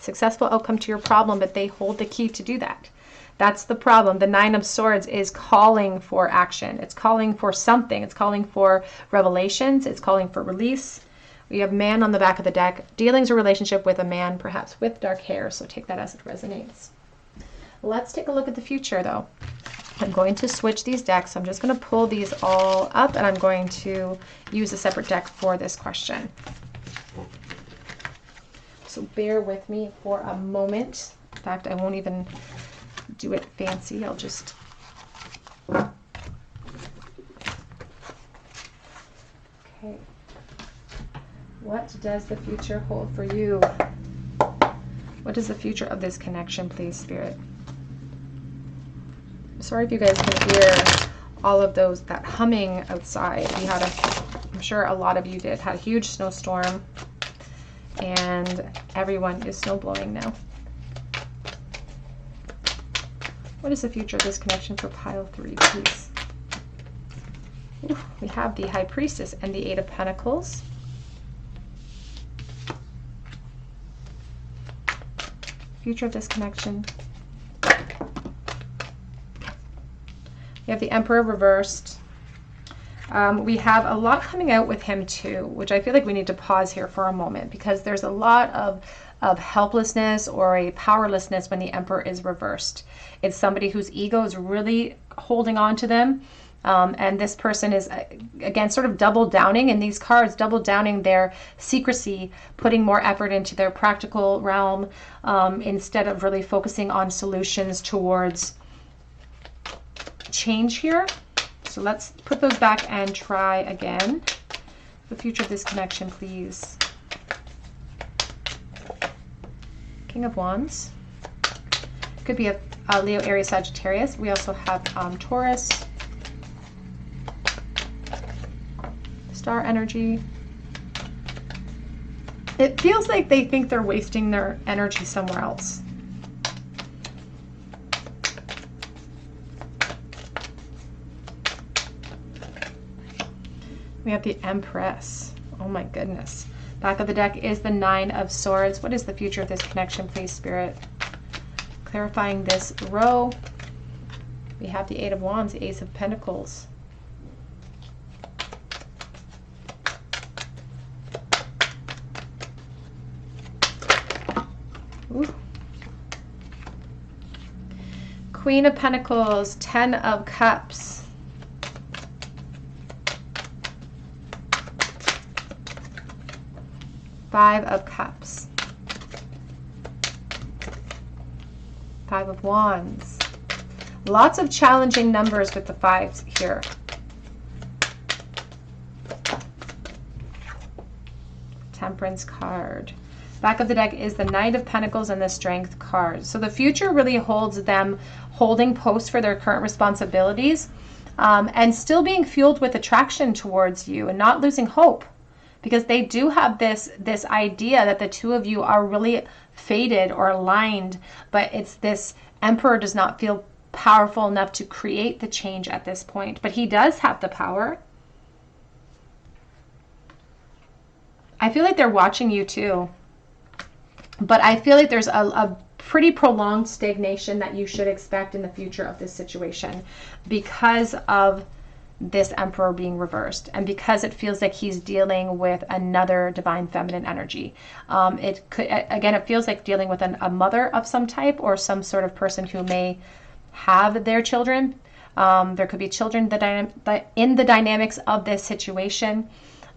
Successful outcome to your problem, but they hold the key to do that. That's the problem. The Nine of Swords is calling for action. It's calling for something. It's calling for revelations. It's calling for release. We have man on the back of the deck. Dealings or relationship with a man, perhaps with dark hair. So take that as it resonates. Let's take a look at the future, though. I'm going to switch these decks. I'm just going to pull these all up, and I'm going to use a separate deck for this question. So bear with me for a moment. In fact, I won't even do it fancy. I'll just... Okay. What does the future hold for you? What is the future of this connection, please, Spirit? I'm sorry if you guys can hear all of that humming outside. We had I'm sure a lot of you did, had a huge snowstorm. And everyone is snow blowing now. What is the future of this connection for pile 3, please? Ooh, we have the High Priestess and the Eight of Pentacles. Future of this connection. We have the Emperor reversed. We have a lot coming out with him too, which I feel like we need to pause here for a moment, because there's a lot of helplessness or a powerlessness when the Emperor is reversed. It's somebody whose ego is really holding on to them. And this person is, again, sort of double downing in these cards, double downing their secrecy, putting more effort into their practical realm instead of really focusing on solutions towards change here. So let's put those back and try again. The future of this connection, please. King of Wands. Could be a Leo, Aries, Sagittarius. We also have Taurus. Star energy. It feels like they think they're wasting their energy somewhere else. We have the Empress. Oh my goodness. Back of the deck is the Nine of Swords. What is the future of this connection, please, Spirit? Clarifying this row. We have the Eight of Wands, the Ace of Pentacles. Ooh. Queen of Pentacles, Ten of Cups. Five of Cups. Five of Wands. Lots of challenging numbers with the fives here. Temperance card. Back of the deck is the Knight of Pentacles and the Strength card. So the future really holds them holding post for their current responsibilities, and still being fueled with attraction towards you and not losing hope, because they do have this idea that the two of you are really fated or aligned, but it's this Emperor does not feel powerful enough to create the change at this point, but he does have the power. I feel like they're watching you too, but I feel like there's a pretty prolonged stagnation that you should expect in the future of this situation because of this Emperor being reversed, and because it feels like he's dealing with another divine feminine energy. It could, again, it feels like dealing with a mother of some type, or some sort of person who may have their children. There could be children in the dynamics of this situation,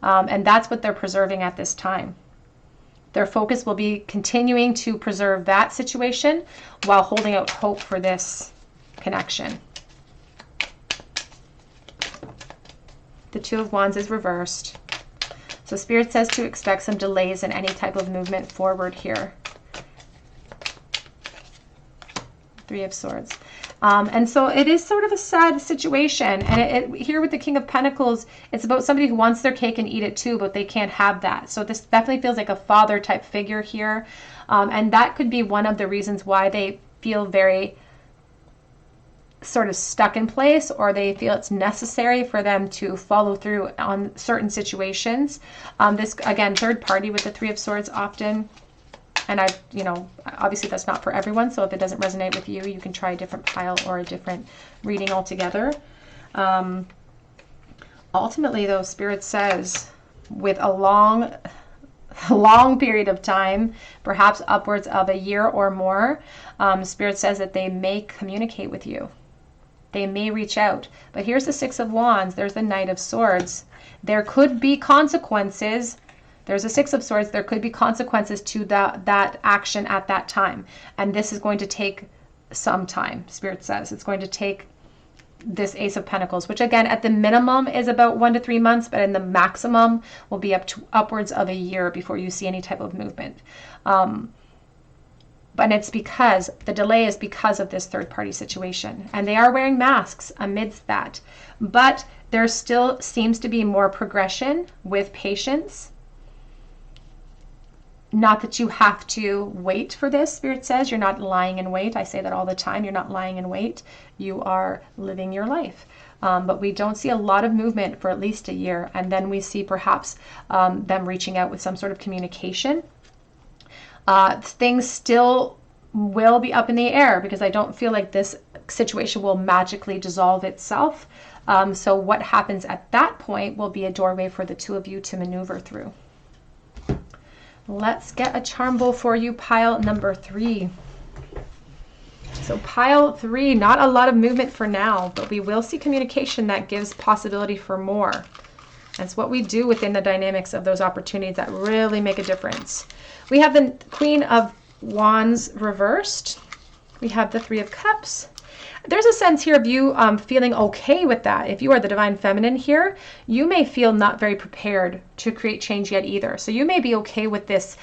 and that's what they're preserving at this time. Their focus will be continuing to preserve that situation while holding out hope for this connection. The Two of Wands is reversed. So Spirit says to expect some delays in any type of movement forward here. Three of Swords. And so it is sort of a sad situation. And here with the King of Pentacles, it's about somebody who wants their cake and eat it too, but they can't have that. So this definitely feels like a father type figure here. And that could be one of the reasons why they feel very sort of stuck in place, or they feel it's necessary for them to follow through on certain situations. This, again, third party with the Three of Swords often. And obviously that's not for everyone. So if it doesn't resonate with you, you can try a different pile or a different reading altogether. Ultimately, though, Spirit says with a long period of time, perhaps upwards of a year or more, Spirit says that they may communicate with you. They may reach out. But here's the Six of Wands. There's the Knight of Swords. There could be consequences. There's a Six of Swords. There could be consequences to that action at that time. And this is going to take some time, Spirit says. It's going to take this Ace of Pentacles, which again, at the minimum is about 1 to 3 months, but in the maximum will be upwards of a year before you see any type of movement. But it's because the delay is because of this third party situation, and they are wearing masks amidst that. But there still seems to be more progression with patience. Not that you have to wait for this, Spirit says. You're not lying in wait. I say that all the time. You're not lying in wait. You are living your life. But we don't see a lot of movement for at least a year. And then we see perhaps them reaching out with some sort of communication. Things still will be up in the air because I don't feel like this situation will magically dissolve itself. So what happens at that point will be a doorway for the two of you to maneuver through. Let's get a charm bowl for you, pile number 3. So pile 3, not a lot of movement for now, but we will see communication that gives possibility for more. That's what we do within the dynamics of those opportunities that really make a difference. We have the Queen of Wands reversed. We have the Three of Cups. There's a sense here of you feeling okay with that. If you are the Divine Feminine here, you may feel not very prepared to create change yet either. So you may be okay with this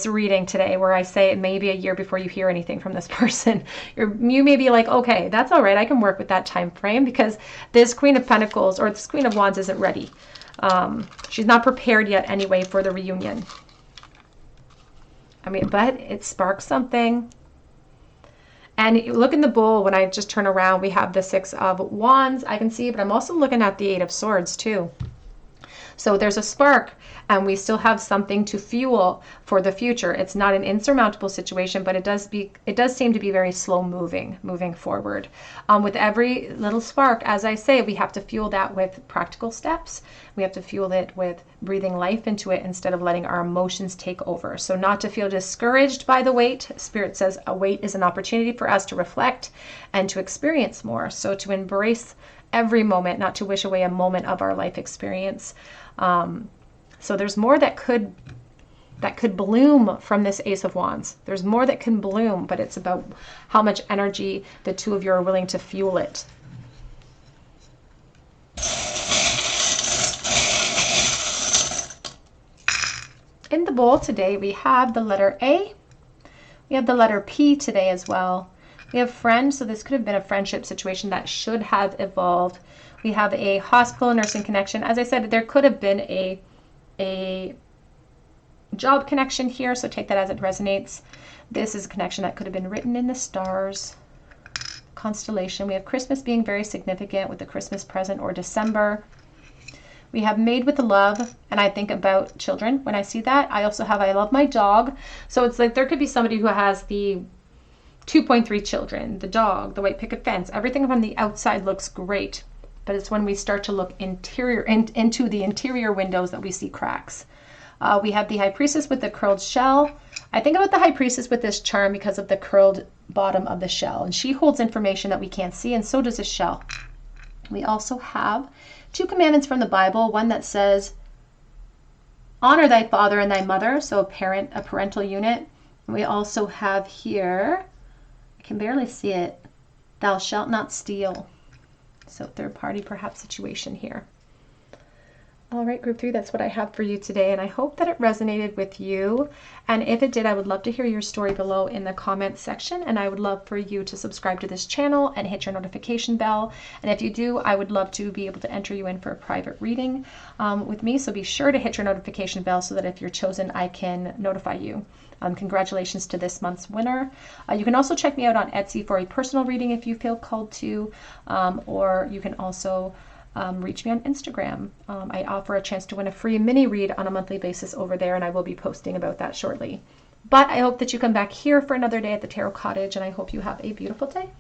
reading today, where I say it may be a year before you hear anything from this person. You may be like, okay, that's all right. I can work with that time frame because this Queen of Pentacles or this Queen of Wands isn't ready. She's not prepared yet anyway for the reunion. I mean, but it sparks something. And you look in the bowl, when I just turn around, we have the Six of Wands, I can see, but I'm also looking at the Eight of Swords too. So there's a spark, and we still have something to fuel for the future. It's not an insurmountable situation, but it does seem to be very slow moving forward. With every little spark, as I say, we have to fuel that with practical steps. We have to fuel it with breathing life into it instead of letting our emotions take over. So not to feel discouraged by the wait. Spirit says a wait is an opportunity for us to reflect and to experience more. So to embrace every moment, not to wish away a moment of our life experience. So there's more that could bloom from this Ace of Wands. There's more that can bloom, but it's about how much energy the two of you are willing to fuel it. In the bowl today, we have the letter A. We have the letter P today as well. We have friend, so this could have been a friendship situation that should have evolved. We have a hospital nursing connection. As I said, there could have been a job connection here, so take that as it resonates. This is a connection that could have been written in the stars. Constellation. We have Christmas being very significant with the Christmas present or December. We have made with love, and I think about children when I see that. I also have I love my dog. So it's like there could be somebody who has the 2.3 children, the dog, the white picket fence. Everything from the outside looks great, but it's when we start to look into the interior windows that we see cracks. We have the High Priestess with the curled shell. I think about the High Priestess with this charm because of the curled bottom of the shell, and she holds information that we can't see, and so does a shell. We also have 2 commandments from the Bible, one that says, honor thy father and thy mother, so a parental unit. We also have here, I can barely see it, thou shalt not steal. So third party perhaps situation here. All right, group 3, that's what I have for you today, and I hope that it resonated with you. And if it did, I would love to hear your story below in the comments section, and I would love for you to subscribe to this channel and hit your notification bell. And if you do, I would love to be able to enter you in for a private reading with me, so be sure to hit your notification bell so that if you're chosen, I can notify you. Congratulations to this month's winner. You can also check me out on Etsy for a personal reading if you feel called to, or you can also reach me on Instagram. I offer a chance to win a free mini read on a monthly basis over there, and I will be posting about that shortly. But I hope that you come back here for another day at the Tarot Cottage, and I hope you have a beautiful day.